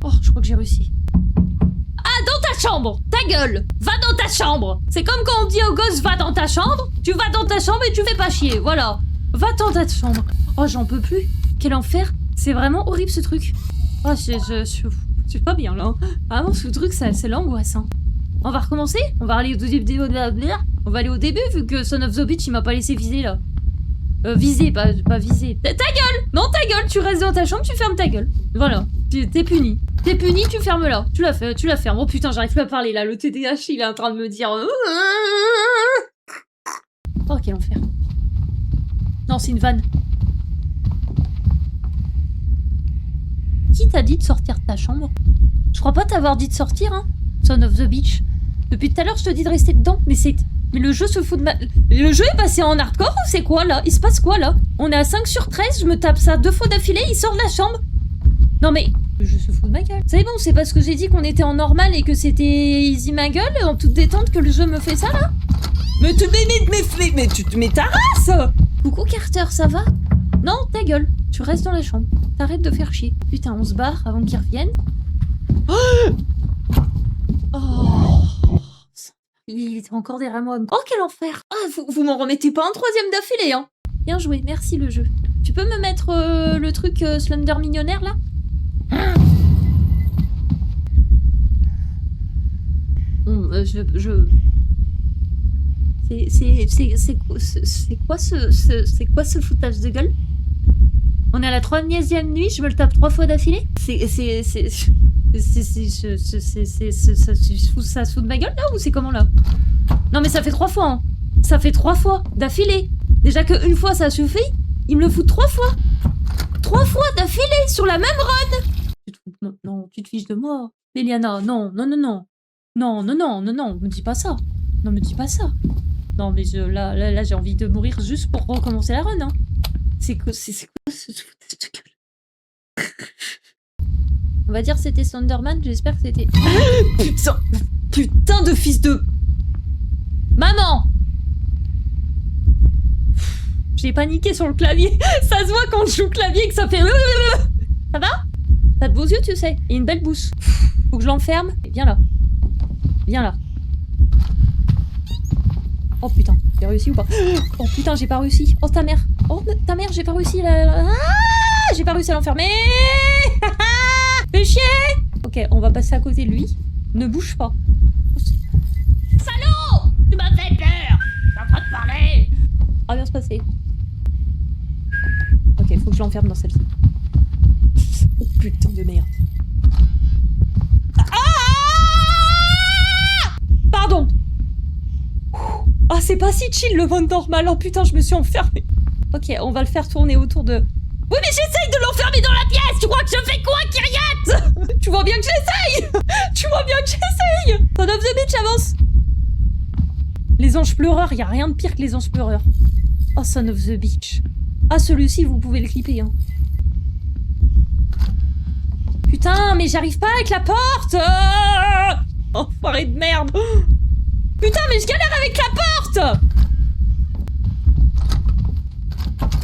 [SPEAKER 1] Oh, je crois que j'ai réussi. Ah, dans ta chambre! Ta gueule! Va dans ta chambre! C'est comme quand on dit aux gosses, va dans ta chambre, tu vas dans ta chambre et tu fais pas chier, voilà. Va dans ta chambre. Oh, j'en peux plus. Quel enfer! C'est vraiment horrible, ce truc. Oh, je suis pas bien, là. Vraiment, ce truc, c'est l'angoisse, hein. On va recommencer? On va aller au début, on va aller au début, vu que Son of the Beach, il m'a pas laissé viser, là. Viser, pas viser. Ta gueule! Non, ta gueule! Tu restes dans ta chambre, tu fermes ta gueule. Voilà. T'es puni. T'es puni, tu fermes là. Tu la fermes. Oh putain, j'arrive plus à parler, là. Le TDAH, il est en train de me dire... Oh, quel enfer. Non, c'est une vanne. Qui t'a dit de sortir de ta chambre? Je crois pas t'avoir dit de sortir, hein. Son of the Beach. Depuis tout à l'heure, je te dis de rester dedans, mais c'est... Mais le jeu se fout de ma... Le jeu est passé en hardcore ou c'est quoi, là? Il se passe quoi, là? On est à 5 sur 13, je me tape ça 2 fois d'affilée, il sort de la chambre. Non mais... Le jeu se fout de ma gueule. C'est bon, c'est parce que j'ai dit qu'on était en normal et que c'était easy ma gueule, en toute détente, que le jeu me fait ça, là? Mais ta race! Coucou Carter, ça va? Non, ta gueule. Tu restes dans la chambre. T'arrêtes de faire chier. Putain, on se barre avant qu'ils reviennent. Oh... Il était encore derrière moi. Oh, quel enfer! Ah, vous m'en remettez pas un 3e d'affilée, hein! Bien joué, merci le jeu. Tu peux me mettre le truc Slender Millionnaire, là? Bon, C'est quoi ce foutage de gueule? On est à la 3e nuit, je me le tape 3 fois d'affilée? Ça se fout de ma gueule là ou c'est comment là? Non mais ça fait 3 fois, hein. Ça fait 3 fois d'affilée. Déjà que une fois ça suffit, il me le fout 3 fois. 3 fois d'affilée sur la même run. Non, tu te fiches de moi. Liliana, non, me dis pas ça. Non, me dis pas ça. Non mais là j'ai envie de mourir juste pour recommencer la run, hein. C'est quoi ce foutage de gueule? On va dire que c'était Slenderman, j'espère que c'était... Putain de fils de... Maman! J'ai paniqué sur le clavier. Ça se voit quand je joue au clavier que ça fait... Ça va? T'as de beaux yeux, tu sais. Et une belle bouche. Faut que je l'enferme. Et viens là. Viens là. Oh putain, j'ai réussi ou pas? Oh putain, j'ai pas réussi. Oh ta mère. Oh, ta mère, j'ai pas réussi j'ai pas réussi à l'enfermer. Fais chier. Ok, on va passer à côté de lui. Ne bouge pas.
[SPEAKER 3] Salaud! Tu m'as fait peur! T'es en train de parler!
[SPEAKER 1] Ça va bien se passer. Ok, faut que je l'enferme dans celle-ci. Oh putain de merde. Pardon. Ah, c'est pas si chill le monde normal. Oh putain, je me suis enfermée. Ok, on va le faire tourner autour de... Oui, mais j'essaye de l'enfermer dans la pièce. Tu crois que je fais quoi, Kyriat? Tu vois bien que j'essaye. Tu vois bien que j'essaye. Son of the Beach avance. Les anges pleureurs, y a rien de pire que les anges pleureurs. Oh, Son of the Beach. Ah, celui-ci, vous pouvez le clipper, hein. Putain, mais j'arrive pas avec la porte. Enfoiré de merde. Putain, mais je galère avec la porte.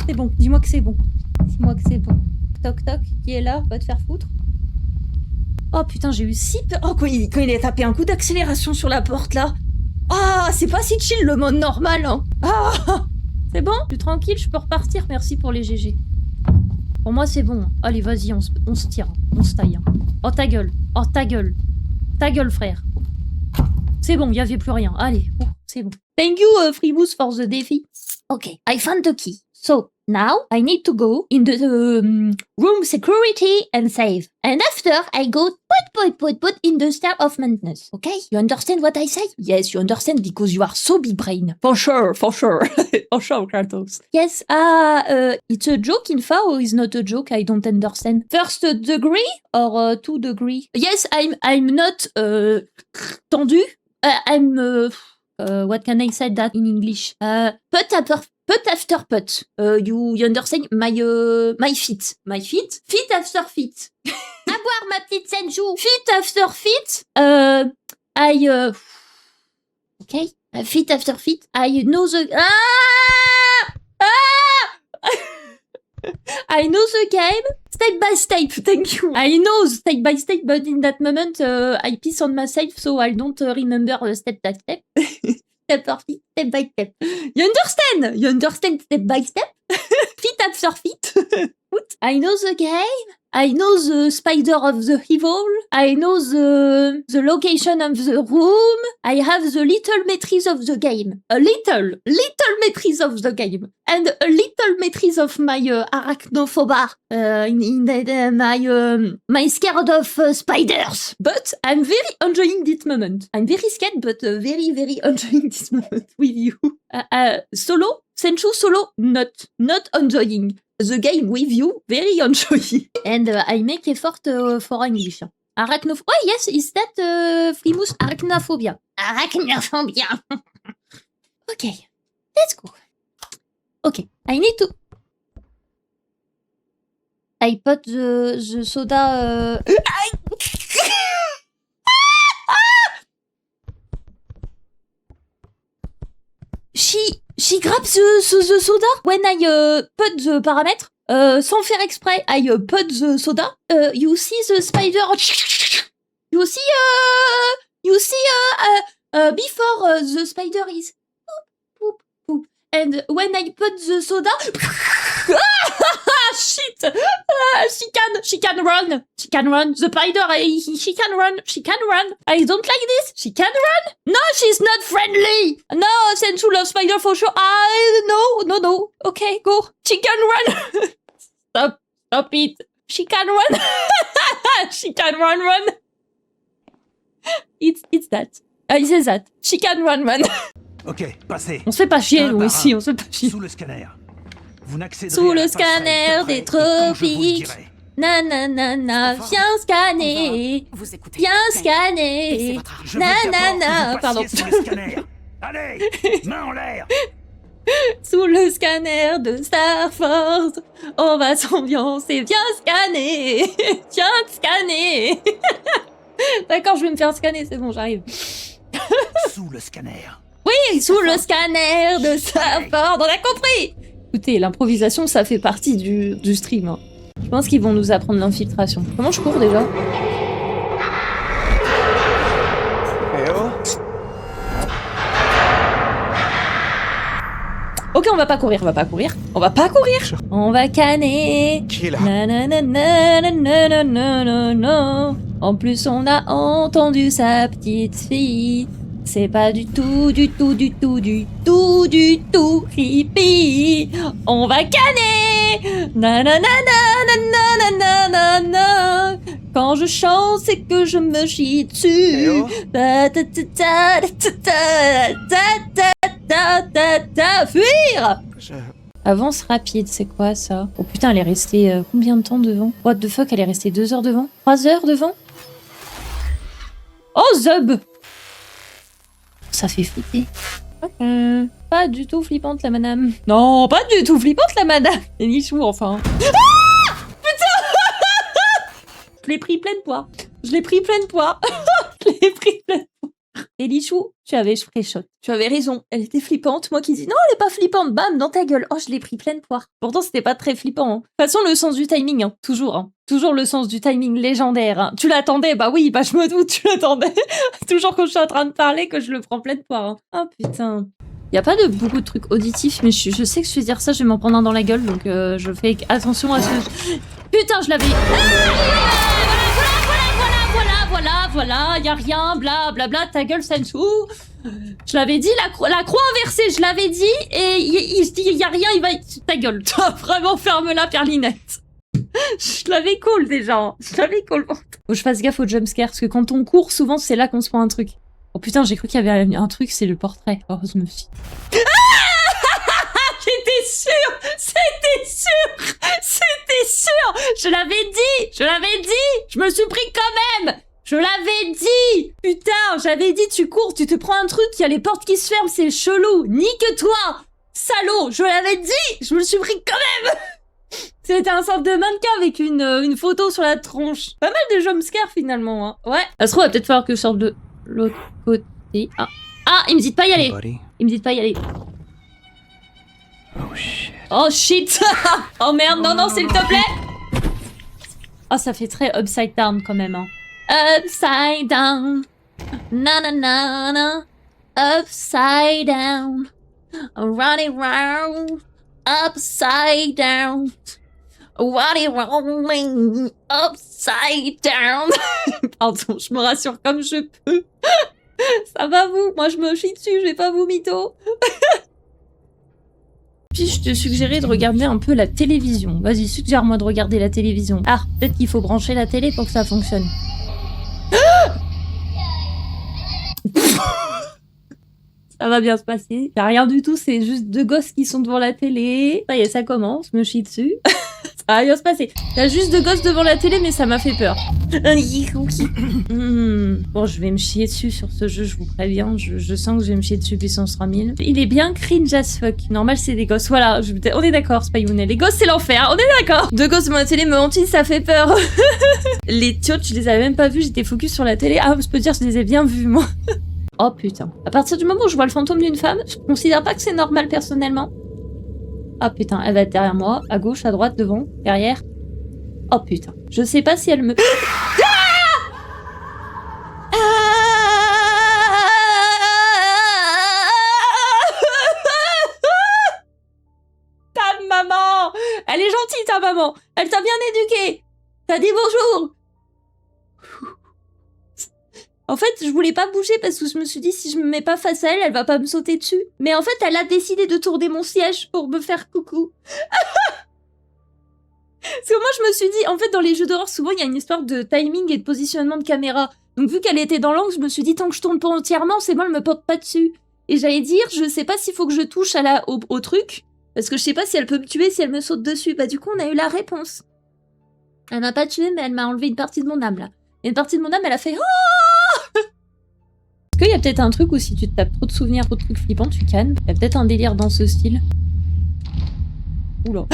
[SPEAKER 1] C'est bon, dis-moi que c'est bon. Dis-moi que c'est bon. Toc toc, qui est là? Va te faire foutre. Oh putain, j'ai eu si peur. Oh, quand il a tapé un coup d'accélération sur la porte, là. Ah, c'est pas si chill le mode normal, hein. Ah, c'est bon? Je suis tranquille, je peux repartir. Merci pour les GG. Pour moi, c'est bon. Allez, vas-y, on se tire. On se taille. Hein. Oh, ta gueule. Oh, ta gueule. Ta gueule, frère. C'est bon, y avait plus rien. Allez, oh, c'est bon. Thank you, Freeboost, for the défi. Okay, I found the key. So, now I need to go in the room security and save. And after, I go put in the star of maintenance. Okay? You understand what I say? Yes, you understand because you are so big brain. For sure, for sure. For sure, Kratos. Yes, it's a joke in fa or is not a joke? I don't understand. First degree or 2 degree? Yes, I'm not tendu. I'm what can I say that in English? Put after put. You understand my feet. My feet? Feet after feet.
[SPEAKER 3] À boire, ma petite Senju!
[SPEAKER 1] Feet after feet. Okay. Feet after feet. I know the... I know the game step by step, thank you. I know step by step, but in that moment, I piss on myself, so I don't remember step by step. Step by step. You understand? You understand step by step? Feet after feet. I know the game. I know the spider of the evil. I know the location of the room. I have the little maîtrise of the game. A little maîtrise of the game. And a little maîtrise of my arachnophobia. My scared of spiders. But I'm very enjoying this moment. I'm very scared, but very, very enjoying this moment with you. Solo? Senchu solo? Not enjoying. The game with you, very enjoying. And I make effort for English. Arachnophobia. Oh, yes, is that Freeboost? Arachnophobia. Arachnophobia. Okay, let's go. Okay, I need to... I put the soda... She grabs the soda when I put the paramètre. Sans faire exprès, I put the soda. You see the spider. You see before the spider is poop, poop, poop. And when I put the soda, shit! She can run. She can run. The spider, she can run. She can run. I don't like this. She can run. No, she's not friendly. No, Senchu loves spider for sure. No. Okay, go. She can run. Stop it. She can run. She can run. It's that. I say that. She can run.
[SPEAKER 2] Ok, passez.
[SPEAKER 1] On se fait pas chier, nous, ici. On se fait pas chier.
[SPEAKER 2] Sous le scanner. Vous n'accéderez
[SPEAKER 1] Sous
[SPEAKER 2] à
[SPEAKER 1] le
[SPEAKER 2] la passage
[SPEAKER 1] scanner
[SPEAKER 2] qu'après,
[SPEAKER 1] des
[SPEAKER 2] et quand je vous le
[SPEAKER 1] tropiques.
[SPEAKER 2] dirai.
[SPEAKER 1] Nanana, viens scanner.
[SPEAKER 3] Vous écoutez.
[SPEAKER 1] Viens scanner.
[SPEAKER 2] Je veux d'abord que
[SPEAKER 1] Nanana,
[SPEAKER 2] vous
[SPEAKER 1] pardon.
[SPEAKER 2] passiez sous le scanner. Allez, main en l'air.
[SPEAKER 1] Sous le scanner de Star Force, on va s'ambiancer. Viens scanner. Viens scanner. D'accord, je vais me faire scanner, c'est bon, j'arrive.
[SPEAKER 2] Sous le scanner.
[SPEAKER 1] Oui, sous le scanner de Star Force, on a compris. Écoutez, l'improvisation, ça fait partie du stream. Hein. Je pense qu'ils vont nous apprendre l'infiltration. Comment je cours déjà? Ok, on va pas courir, on va pas courir. On va pas courir. On va canner. Nananana. En plus, on a entendu sa petite fille. C'est pas du tout creepy. On va canner. Nananana. Quand je chante, c'est que je me chie dessus. Fuir. Avance rapide, c'est quoi ça? Oh putain, elle est restée combien de temps devant? What the fuck, elle est restée 2 heures devant? 3 heures devant? Oh Zub! Ça fait flipper. Pas du tout flippante la madame. Non, pas du tout flippante la madame. C'est nichou enfin. Ah putain. Je l'ai pris pleine poire. Je l'ai pris pleine poire. Je l'ai pris pleine poire. Et Lichou, tu avais shot. Tu avais raison. Elle était flippante. Moi qui dis non, elle est pas flippante. Bam, dans ta gueule. Oh, je l'ai pris pleine poire. Pourtant, c'était pas très flippant. Hein. De toute façon, le sens du timing. Hein. Toujours. Hein. Toujours le sens du timing légendaire. Hein. Tu l'attendais? Bah oui, bah je me doute, tu l'attendais. Toujours quand je suis en train de parler que je le prends pleine poire. Hein. Oh putain. Y a pas de beaucoup de trucs auditifs, mais je sais que je vais dire ça, je vais m'en prendre un dans la gueule. Donc je fais attention à ce... Putain, je l'avais... Voilà, y a rien, bla bla bla, ta gueule, Sensu. Je l'avais dit, la croix inversée, je l'avais dit, et il se dit, y a rien, il va... Ta gueule, toi, vraiment, ferme-la, Perlinette. Je l'avais cool, déjà. Je l'avais cool. Faut que je fasse gaffe au jumpscare, parce que quand on court, souvent, c'est là qu'on se prend un truc. Oh putain, j'ai cru qu'il y avait un truc, c'est le portrait. Oh, je me suis... J'étais sûre. Je l'avais dit. Je me suis pris quand même. Je l'avais dit. Putain, j'avais dit, tu cours, tu te prends un truc, il y a les portes qui se ferment, c'est chelou. Nique-toi, salaud. Je l'avais dit. Je me le suis pris quand même. C'était un sorte de mannequin avec une photo sur la tronche. Pas mal de jumpscares finalement. Hein. Ouais. Ça se trouve, il va peut-être falloir que je sorte de l'autre côté. Ah, il me dit de pas y aller. Il me dit de pas y aller. Oh shit. Oh merde, non, s'il te plaît. Oh, ça fait très upside down quand même. Hein. Upside down. Na. Upside down. Running round. Upside down. Running round. Upside down. Pardon, je me rassure comme je peux. Ça va vous? Moi je me chie dessus, je vais pas vous mytho. Puis je te suggérais de regarder un peu la télévision. Vas-y, suggère-moi de regarder la télévision. Ah, peut-être qu'il faut brancher la télé pour que ça fonctionne. Ça va bien se passer. Y'a rien du tout, c'est juste 2 gosses qui sont devant la télé. Ça y est, ça commence, je me chie dessus. Ça va bien se passer. Y'a juste 2 gosses devant la télé, mais ça m'a fait peur. Bon, je vais me chier dessus sur ce jeu, je vous préviens. Je sens que je vais me chier dessus puissance 3000. Il est bien cringe as fuck. Normal, c'est des gosses. Voilà, on est d'accord, Spayounet. Les gosses, c'est l'enfer. On est d'accord. 2 gosses devant la télé me hantissent, ça fait peur. Les tiotes, je les avais même pas vus. J'étais focus sur la télé. Ah, je peux dire, je les ai bien vus, moi. Oh putain. À partir du moment où je vois le fantôme d'une femme, je considère pas que c'est normal personnellement. Ah putain, elle va être derrière moi, à gauche, à droite, devant, derrière. Oh putain. Je sais pas si elle me... Ta maman! Elle est gentille, ta maman! Elle t'a bien éduquée! T'as dit bonjour! En fait, je voulais pas bouger parce que je me suis dit, si je me mets pas face à elle, elle va pas me sauter dessus. Mais en fait, elle a décidé de tourner mon siège pour me faire coucou. Parce que moi, je me suis dit, en fait, dans les jeux d'horreur, souvent, il y a une histoire de timing et de positionnement de caméra. Donc, vu qu'elle était dans l'angle, je me suis dit, tant que je tourne pas entièrement, c'est bon, elle me porte pas dessus. Et j'allais dire, je sais pas s'il faut que je touche au truc, parce que je sais pas si elle peut me tuer si elle me saute dessus. Bah, du coup, on a eu la réponse. Elle m'a pas tué, mais elle m'a enlevé une partie de mon âme, là. Et une partie de mon âme, elle a fait... Oh Est-ce qu'il y a peut-être un truc où si tu te tapes trop de souvenirs, trop de trucs flippants, tu cannes? Il y a peut-être un délire dans ce style. Oula.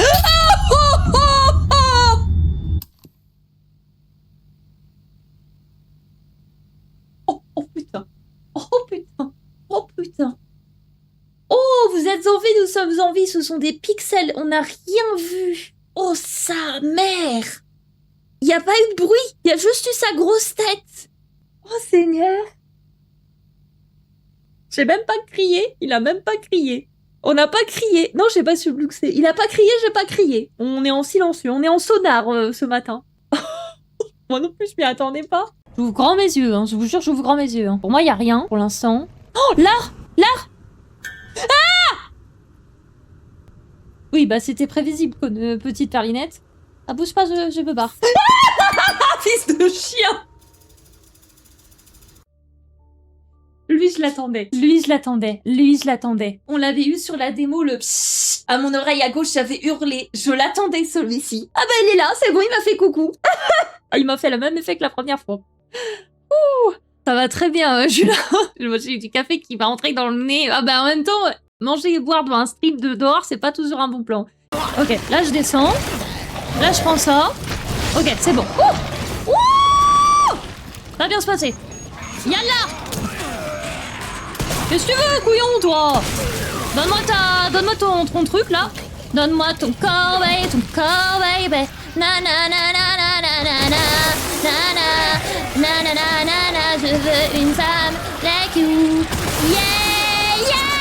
[SPEAKER 1] Oh putain. Oh putain. Oh putain. Oh, vous êtes en vie, nous sommes en vie, ce sont des pixels, on n'a rien vu. Oh sa mère. Il n'y a pas eu de bruit, il y a juste eu sa grosse tête. Oh Seigneur. J'ai même pas crié, il a même pas crié. On n'a pas crié. Non, j'ai pas su le c'est. Il a pas crié, j'ai pas crié. On est en silencieux, on est en sonar ce matin. Moi non plus, je m'y attendais pas. J'ouvre grand mes yeux, hein. Je vous jure, j'ouvre grand mes yeux. Hein. Pour moi, il y a rien pour l'instant. Oh, l'art! L'art! Ah! Oui, bah c'était prévisible, petite perlinette. Ah, bouge pas, je me barre. Fils de chien! Lui, je l'attendais. Lui, je l'attendais. Lui, je l'attendais. On l'avait eu sur la démo, le psst. À mon oreille à gauche, j'avais hurlé. Je l'attendais, celui-ci. Ah bah, il est là, c'est bon, il m'a fait coucou. Il m'a fait le même effet que la première fois. Ouh, ça va très bien, Jules. J'ai eu du café qui va entrer dans le nez. Ah bah, en même temps, manger et boire devant un strip de dehors, c'est pas toujours un bon plan. Ok, là, je descends. Là, je prends ça. Ok, c'est bon. Ouh, ouh, ça va bien se passer. Yallah! Qu'est-ce que tu veux, couillon, toi? Donne-moi ton truc, là. Donne-moi ton corps, baby. Na na na na na na na na na na na na na. Je veux une femme like you. Yeah, yeah.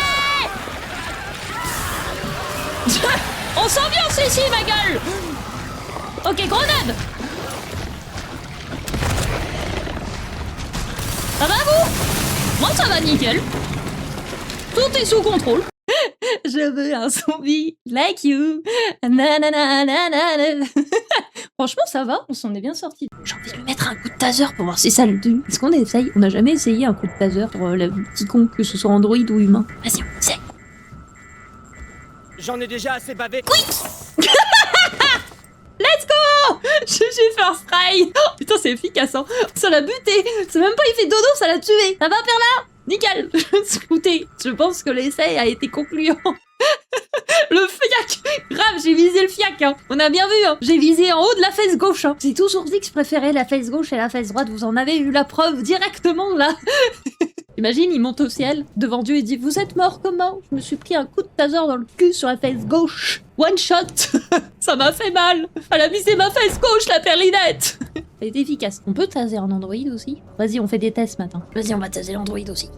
[SPEAKER 1] On s'ambiance ici, ma gueule. Ok, grenade. Ça va, vous? Moi, ça va nickel. Tout est sous contrôle. Je veux un zombie like you. Nanana. Franchement, ça va, on s'en est bien sorti. J'ai envie de lui mettre un coup de taser pour voir si ça le tue. Est-ce qu'on essaye? On n'a jamais essayé un coup de taser pour quiconque, que ce soit android ou humain. Vas-y, on essaye.
[SPEAKER 5] J'en ai déjà assez bavé.
[SPEAKER 1] Quick. Let's go. GG first try. Oh, putain, c'est efficace, hein. Ça l'a buté. C'est même pas il fait dodo, ça l'a tué. Ça va, Perla? Nickel. Écoutez, je pense que l'essai a été concluant. Le fiac. Grave, j'ai visé le fiac, hein. On a bien vu, hein. J'ai visé en haut de la fesse gauche, hein. J'ai toujours dit que je préférais la fesse gauche et la fesse droite. Vous en avez eu la preuve directement, là. Imagine, il monte au ciel, devant Dieu, et dit « Vous êtes mort comment? Je me suis pris un coup de taser dans le cul sur la fesse gauche. One shot. Ça m'a fait mal. Elle a visé ma fesse gauche, la perlinette. » Elle est efficace. On peut taser en Android aussi? Vas-y, on fait des tests maintenant. Vas-y, on va taser l'Android aussi.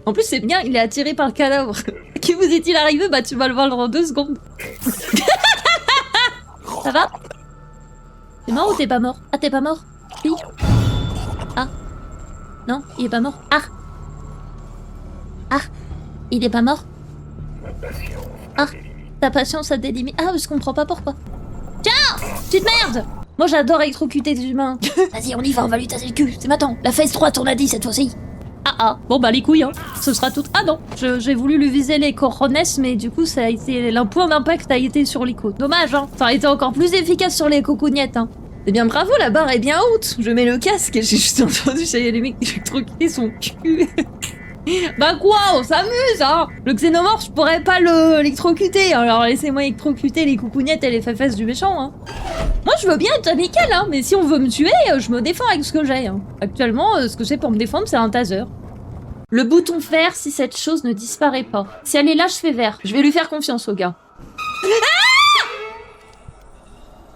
[SPEAKER 1] En plus, c'est bien, il est attiré par le cadavre. Que vous est-il arrivé? Bah, tu vas le voir dans 2 secondes. Ça va? T'es mort ou t'es pas mort? Ah, t'es pas mort? Oui. Ah. Non, il est pas mort. Ah. Ah. Il est pas mort. Ah. Ta patience a des limites. Ah, je comprends pas pourquoi. Tiens! Petite merde! Moi, j'adore électrocuter des humains. Vas-y, on y va, on va lui tasser le cul. C'est maintenant. La fesse droite, on a dit cette fois-ci. Ah ah. Bon, bah, les couilles, hein. Ce sera tout. Ah non. J'ai voulu lui viser les coronets, mais du coup, ça a été. Le point d'impact a été sur les côtes. Dommage, hein. Ça a été encore plus efficace sur les cocougnettes, hein. Eh bien, bravo, la barre est bien haute. Je mets le casque et j'ai juste entendu, ça y est, les mecs électrocuter son cul. Bah quoi, on s'amuse, hein. Le xénomorphe, je pourrais pas l'électrocuter. Alors laissez-moi électrocuter les coucougnettes et les fesses du méchant, hein. Moi, je veux bien être amical, hein, mais si on veut me tuer, je me défends avec ce que j'ai, hein. Actuellement, ce que j'ai pour me défendre, c'est un taser. Le bouton vert si cette chose ne disparaît pas. Si elle est là, je fais vert. Je vais lui faire confiance au gars. Ah!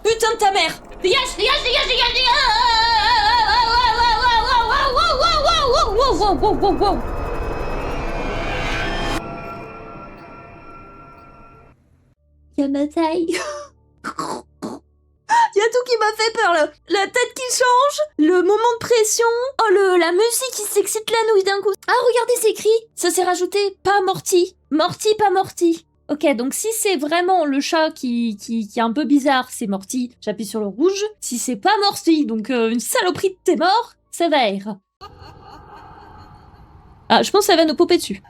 [SPEAKER 1] Putain de ta mère! Dégage, dégage, dégage, dégage, dégage! Y'a ma taille. Y'a tout qui m'a fait peur là. La tête qui change, le moment de pression, oh la musique qui s'excite la nouille d'un coup. Ah regardez c'est écrit, ça s'est rajouté, pas morti. Morti, pas morti. Ok, donc si c'est vraiment le chat qui est un peu bizarre, c'est morti, j'appuie sur le rouge. Si c'est pas morti, donc une saloperie de t'es mort, c'est vert. Ah, je pense que ça va nous popper dessus.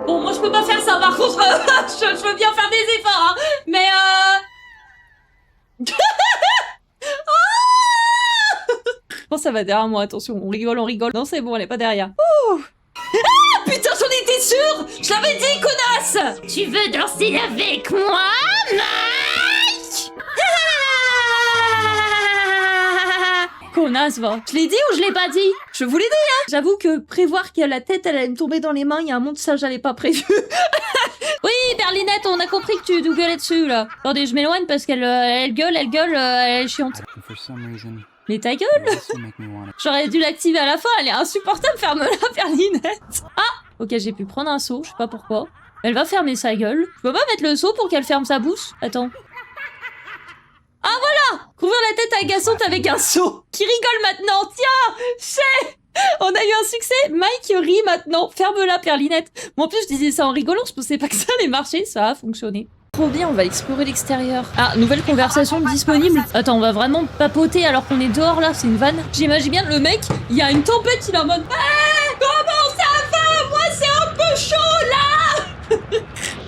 [SPEAKER 1] Bon, moi je peux pas faire ça par contre, je veux bien faire des efforts, hein, mais Je pense que ça va derrière moi, attention, on rigole, on rigole. Non, c'est bon, elle est pas derrière. Ouh. Ah, putain, j'en étais sûre! Je l'avais dit, connasse!
[SPEAKER 3] Tu veux danser avec moi, Mike?
[SPEAKER 1] Connasse, va. Je l'ai dit ou je l'ai pas dit? Je vous l'ai dit, hein. J'avoue que prévoir que la tête, elle allait me tomber dans les mains, il y a un monde, ça, j'avais pas prévu. Oui, Berlinette, on a compris que tu nous gueulais dessus, là. Attendez, je m'éloigne parce qu'elle elle gueule, elle est chiante.
[SPEAKER 6] For some reason,
[SPEAKER 1] Mais ta gueule! J'aurais dû l'activer à la fin, elle est insupportable, ferme-la, Perlinette! Ah! Ok, j'ai pu prendre un seau, je sais pas pourquoi. Elle va fermer sa gueule. Je peux pas mettre le seau pour qu'elle ferme sa bouche? Attends. Ah voilà! Couvrir la tête agaçante avec un seau. Qui rigole maintenant? Tiens! C'est... On a eu un succès. Mike rit maintenant. Ferme-la, Perlinette. Moi en plus, je disais ça en rigolant. Je pensais pas que ça allait marcher. Ça a fonctionné. Trop bien, on va explorer l'extérieur. Ah, nouvelle conversation disponible. Attends, on va vraiment papoter alors qu'on est dehors là, c'est une vanne. J'imagine bien le mec, il y a une tempête, il est en mode hey, comment ça va? Moi c'est un peu chaud là.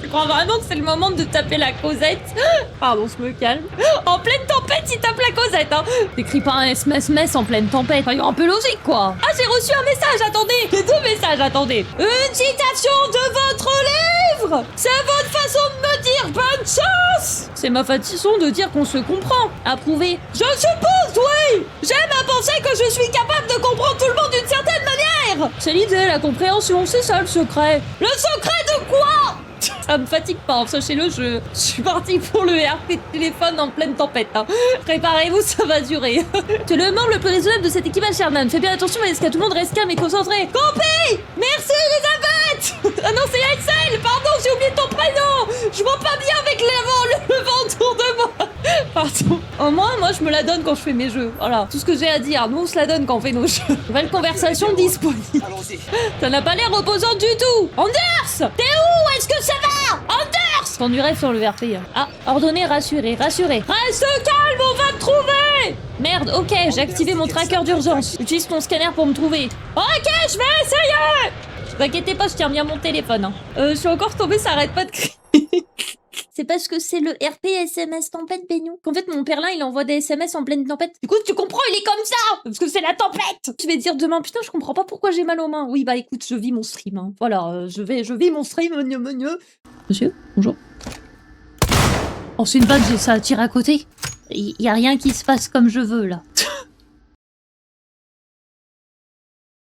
[SPEAKER 1] Je crois vraiment que c'est le moment de taper la Cosette. Pardon, je me calme. En pleine tempête, il tape la Cosette, hein. T'écris pas un SMS en pleine tempête. Enfin, un peu logique, quoi. Ah, j'ai reçu un message, attendez. Les 2 messages, attendez. Une citation de votre livre. C'est votre façon de me dire bonne chance. C'est ma façon de dire qu'on se comprend. Approuvé. Je suppose, oui. J'aime à penser que je suis capable de comprendre tout le monde d'une certaine manière. C'est l'idée, la compréhension, c'est ça le secret. Le secret de quoi? Ça me fatigue pas, sachez-le, je suis partie pour le RP de téléphone en pleine tempête. Hein. Préparez-vous, ça va durer. Tu es le membre le plus raisonnable de cette équipage, Sherman. Fais bien attention à ce que tout le monde reste calme et concentré. Compris. Merci, Elisabeth. Ah non, c'est Axel. Pardon, j'ai oublié ton prénom. Je vois pas bien avec le vent autour de moi. Pardon. Au moins, moi, je me la donne quand je fais mes jeux. Voilà, tout ce que j'ai à dire. Nous, on se la donne quand on fait nos jeux. Nouvelle conversation disponible. Ça n'a pas l'air reposant du tout. Anders, t'es où? Est-ce que ça va? Anders! Quand du rêve sur le VRP. Ah, ordonnez, rassurez, rassurez. Reste calme, on va te trouver! Merde, ok, j'ai activé mon tracker d'urgence. Utilise ton scanner pour me trouver. Ok, je vais essayer! Ne t'inquiétez pas, je tiens bien mon téléphone. Hein. Je suis encore tombée, ça arrête pas de crier. C'est parce que c'est le RP SMS tempête, Beignou. Qu'en fait, mon perlin, il envoie des SMS en pleine tempête. Du coup, tu comprends, il est comme ça! Parce que c'est la tempête! Je vais dire demain, putain, je comprends pas pourquoi j'ai mal aux mains. Oui, bah écoute, je vis mon stream. Hein. Voilà, je vis mon stream. Monsieur, bonjour. Oh, c'est une vanne, ça tire à côté. Il y a rien qui se passe comme je veux, là.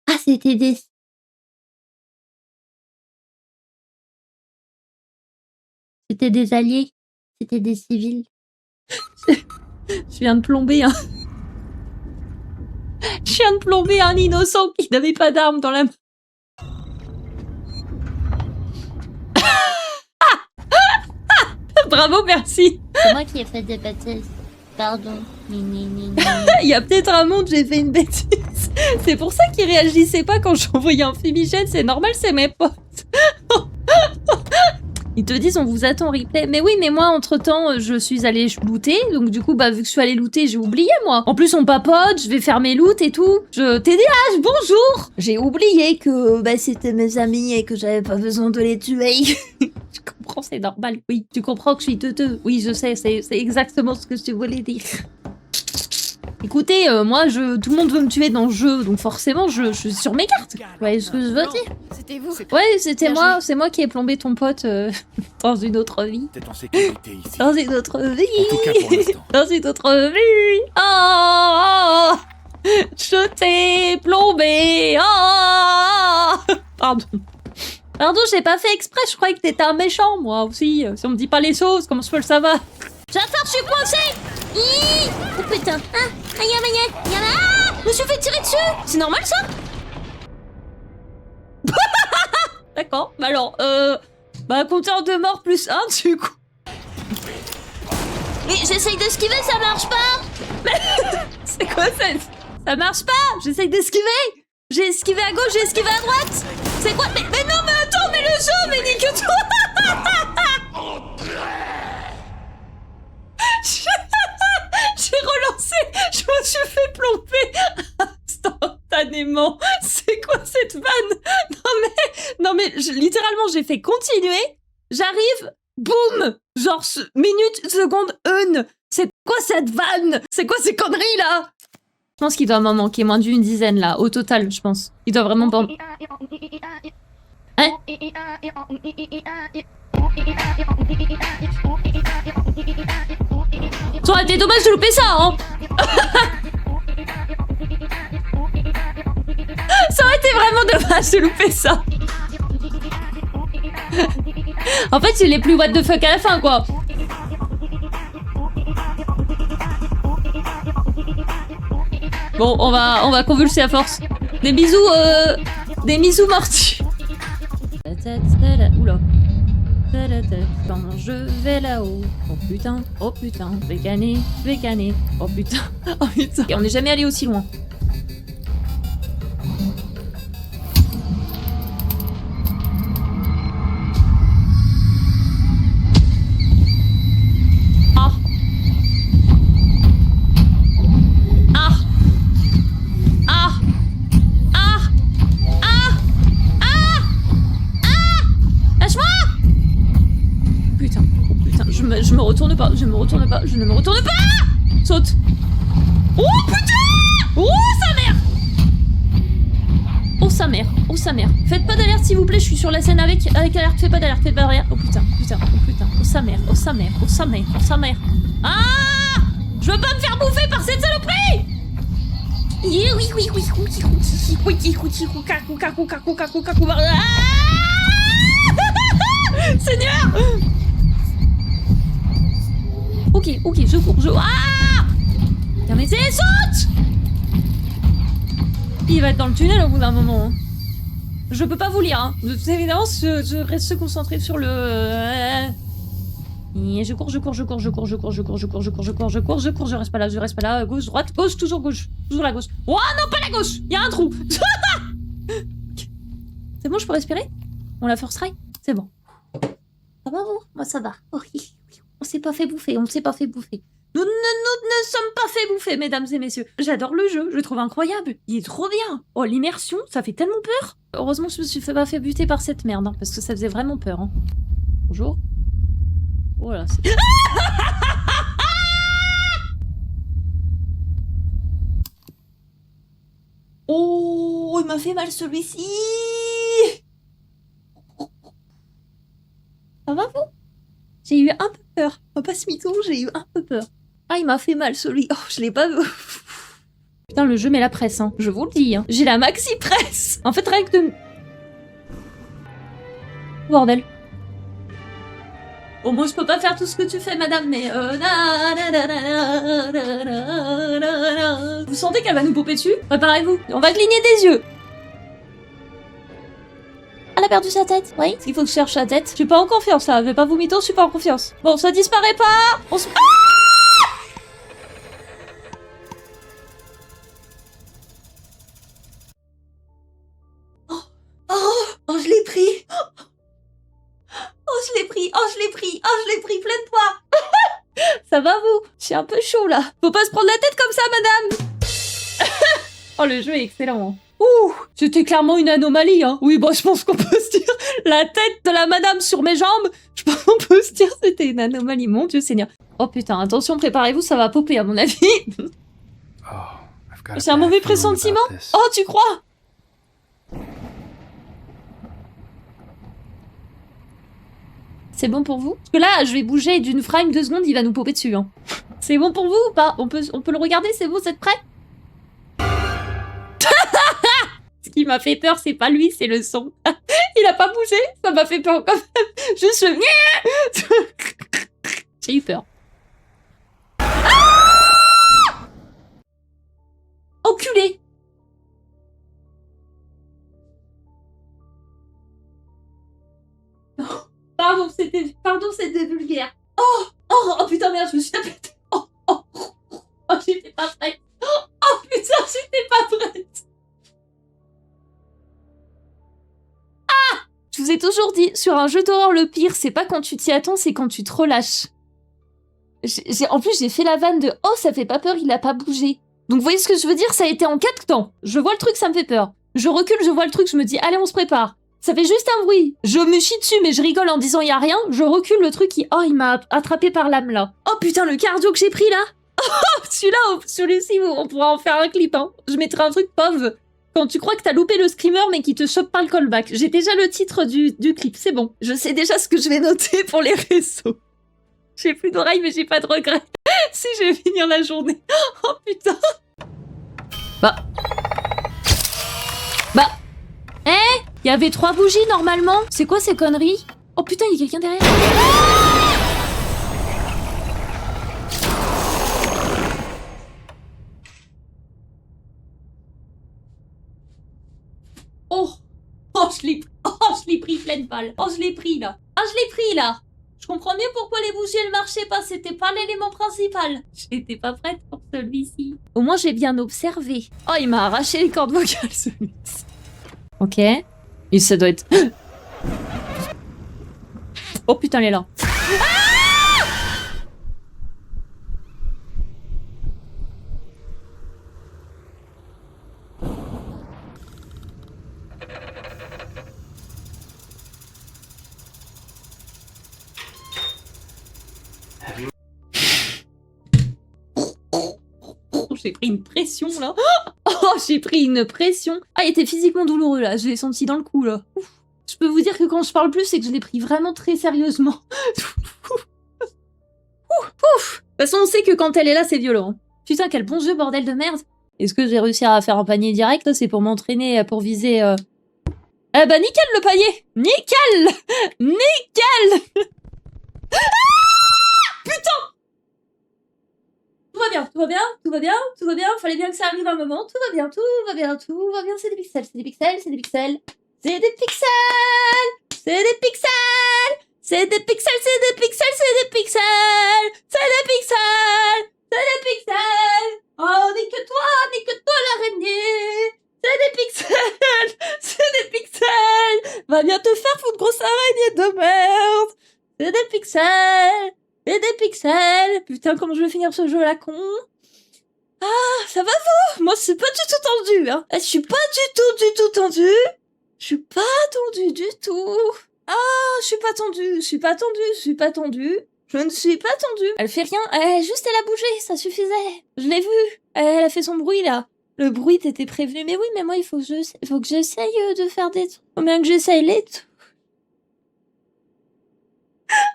[SPEAKER 1] Ah, c'était des... C'était des alliés. C'était des civils. Je viens de plomber un... Je viens de plomber un innocent qui n'avait pas d'arme dans la main. Bravo, merci.
[SPEAKER 3] C'est moi qui ai fait des bêtises. Pardon.
[SPEAKER 1] Il y a peut-être un monde, j'ai fait une bêtise. C'est pour ça qu'ils réagissaient pas quand j'envoyais un fumigène. C'est normal, c'est mes potes. Ils te disent on vous attend en replay. Mais oui, mais moi entre-temps, je suis allée looter. Donc du coup, bah vu que je suis allée looter, j'ai oublié moi. En plus, on papote, je vais faire mes loots et tout. TDH, bonjour. J'ai oublié que bah, c'était mes amis et que j'avais pas besoin de les tuer. Je comprends, c'est normal. Oui, tu comprends que je suis teuteux. Oui, je sais, c'est exactement ce que tu voulais dire. Écoutez, moi, tout le monde veut me tuer dans le jeu, donc forcément, je suis sur mes cartes. Vous voyez ce que je veux dire?
[SPEAKER 3] C'était vous.
[SPEAKER 1] Ouais, c'était moi. C'est moi qui ai plombé ton pote dans une autre vie.
[SPEAKER 2] T'es en sécurité ici.
[SPEAKER 1] Dans une autre vie.
[SPEAKER 2] En tout cas pour l'instant.
[SPEAKER 1] Dans une autre vie. Oh, je t'ai plombé. Oh, pardon. Pardon, j'ai pas fait exprès. Je croyais que t'étais un méchant, moi aussi. Si on me dit pas les choses, comment je peux le savoir? J'attends, je suis coincée. Oh putain. Ah, aïe, aïe, aïe. Ah, je me suis fait tirer dessus. C'est normal, ça? D'accord. Bah alors, bah, compteur de mort plus 1, du coup. Mais j'essaye d'esquiver, ça marche pas. C'est quoi ça? Ça marche pas. J'essaye d'esquiver. J'ai esquivé à gauche, j'ai esquivé à droite. C'est quoi? Mais non, mais attends, mais le jeu, mais nique-toi. J'ai relancé, je me suis fait plomber instantanément. C'est quoi cette vanne? Non mais littéralement j'ai fait continuer. J'arrive, boum, genre minute, seconde, une. C'est quoi cette vanne? C'est quoi ces conneries là? Je pense qu'il doit m'en manquer moins d'une dizaine là, au total, je pense. Il doit vraiment pas... Hein? Ça aurait été dommage de louper ça, hein. Ça aurait été vraiment dommage de louper ça. En fait, c'est les plus what the fuck à la fin, quoi. Bon, on va convulser à force. Des bisous mortus. Oula. Quand je vais là-haut, oh putain, je vais canner, oh putain, oh putain. Et on n'est jamais allé aussi loin. Je ne me retourne pas. Saute. Oh putain. Oh sa mère. Faites pas d'alerte s'il vous plaît, je suis sur la scène avec alerte, faites pas d'alerte. Oh putain. Oh sa mère. Ah. Je veux pas me faire bouffer par cette saloperie. Seigneur. Ok, je cours, Ah. Putain, mais saute. Il va être dans le tunnel au bout d'un moment. Hein. Je peux pas vous lire, hein. De toute évidence, je reste concentré sur le... Je cours, je reste pas là, gauche, droite, gauche, toujours la gauche. Oh non, pas la gauche. Il y a un trou. C'est bon, je peux respirer? On la force try? C'est bon. Ça va vous? Moi ça va. Oui. On s'est pas fait bouffer. Nous ne sommes pas fait bouffer, mesdames et messieurs. J'adore le jeu, je le trouve incroyable. Il est trop bien. Oh, l'immersion, ça fait tellement peur. Heureusement que je me suis pas fait buter par cette merde, hein, parce que ça faisait vraiment peur. Hein. Bonjour. Voilà, c'est... Oh, il m'a fait mal celui-ci. Ça va vous? J'ai eu un peu peur. On va pas se mytho, j'ai eu un peu peur. Ah, il m'a fait mal celui. Oh, je l'ai pas vu. Putain, le jeu met la presse, hein. Je vous le dis, hein. J'ai la maxi presse. En fait, rien que de... Bordel. Au moins, je peux pas faire tout ce que tu fais, madame, mais... Vous sentez qu'elle va nous popper dessus? Préparez-vous. On va cligner des yeux. Elle a perdu sa tête, oui. Il faut que je cherche sa tête. Je suis pas en confiance, ça. Je vais pas vous mytho, je suis pas en confiance. Bon, ça disparaît pas. On se... Oh, je l'ai pris. Je l'ai pris plein de fois. Ça va vous? Je suis un peu chaud là. Faut pas se prendre la tête comme ça, madame. Oh, le jeu est excellent. Hein. Ouh, c'était clairement une anomalie, hein. Oui, bon, je pense qu'on peut se dire la tête de la madame sur mes jambes. Je pense qu'on peut se dire c'était une anomalie, mon Dieu Seigneur. Oh putain, attention, préparez-vous, ça va popper à mon avis. C'est un mauvais pressentiment. Oh, tu crois? C'est bon pour vous? Parce que là, je vais bouger d'une frame 2 secondes, il va nous popper dessus. Hein. C'est bon pour vous ou pas? On peut le regarder, c'est bon, vous êtes prêts? Ce qui m'a fait peur, c'est pas lui, c'est le son. Il a pas bougé, ça m'a fait peur quand même. Juste le... J'ai eu peur. Ah! Enculé! Pardon, c'était vulgaire. Oh putain, merde, je me suis tapé. Oh, j'étais pas prête. Oh putain, j'étais pas prête. Ah! Je vous ai toujours dit, sur un jeu d'horreur, le pire, c'est pas quand tu t'y attends, c'est quand tu te relâches. En plus, j'ai fait la vanne de « Oh, ça fait pas peur, il a pas bougé ». Donc, vous voyez ce que je veux dire? Ça a été en 4 temps. Je vois le truc, ça me fait peur. Je recule, je vois le truc, je me dis « Allez, on se prépare ». Ça fait juste un bruit. Je me chie dessus, mais je rigole en disant « Y a rien ». Je recule, le truc, il m'a attrapé par l'âme, là. Oh putain, le cardio que j'ai pris, là. Oh, celui-ci, on pourra en faire un clip, hein. Je mettrai un truc pauvre. Quand tu crois que t'as loupé le screamer, mais qui te chope pas le callback. J'ai déjà le titre du clip, c'est bon. Je sais déjà ce que je vais noter pour les réseaux. J'ai plus d'oreilles, mais j'ai pas de regrets. Si je vais finir la journée. Oh putain. Bah. Il y avait 3 bougies normalement. C'est quoi ces conneries? Oh putain, il y a quelqu'un derrière. plein de balles. Oh, je l'ai pris, là. Ah, je l'ai pris, là. Je comprends mieux pourquoi les bougies, elles marchaient pas. C'était pas l'élément principal. J'étais pas prête pour celui-ci. Au moins, j'ai bien observé. Oh, il m'a arraché les cordes vocales, celui-ci. Ok. Et ça doit être... Oh, putain, elle est là. J'ai pris une pression là. Oh, j'ai pris une pression. Ah, il était physiquement douloureux là. Je l'ai senti dans le cou là. Ouf. Je peux vous dire que quand je parle plus, c'est que je l'ai pris vraiment très sérieusement. Ouf. De toute façon, on sait que quand elle est là, c'est violent. Hein. Putain, quel bon jeu, bordel de merde. Est-ce que j'ai réussi à faire un panier direct? C'est pour m'entraîner, pour viser... Eh bah nickel le panier. Nickel. Nickel. Putain. Tout va bien, tout va bien, tout va bien, tout va bien. Fallait bien que ça arrive un moment. Tout va bien, tout va bien, tout va bien. C'est des pixels, c'est des pixels, c'est des pixels. C'est des pixels. C'est des pixels. C'est des pixels, c'est des pixels, c'est des pixels. C'est des pixels. C'est des pixels. Oh, n'est que toi l'araignée. C'est des pixels. C'est des pixels. Va bien te faire foutre, grosse araignée de merde. C'est des pixels. C'est des pixels. Putain, comment je vais finir ce jeu à la con. Ah, ça va vous? Moi, c'est pas du tout tendu, hein. Je suis pas du tout tendu. Je suis pas tendu du tout. Ah, je suis pas tendu. Je suis pas tendu. Je suis pas tendu. Je ne suis pas tendue. Elle fait rien. Juste, elle a bougé. Ça suffisait. Je l'ai vu. Elle a fait son bruit, là. Le bruit t'était prévenu. Mais oui, mais moi, il faut que j'essaye de faire des trucs. Faut bien que j'essaye les trucs.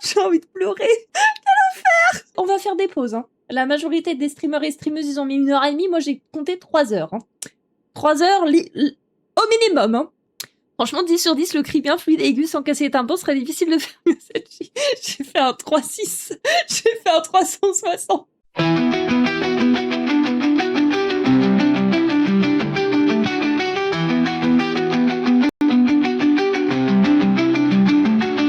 [SPEAKER 1] J'ai envie de pleurer. Quel enfer! On va faire des pauses, hein. La majorité des streamers et streameuses, ils ont mis 1h30. Moi, j'ai compté 3 heures. Hein. 3 heures au minimum, hein. Franchement, 10 sur 10, le cri bien fluide aigu sans casser les tympans serait difficile de faire mieux celle-ci. J'ai fait un 3-6. J'ai fait un 360.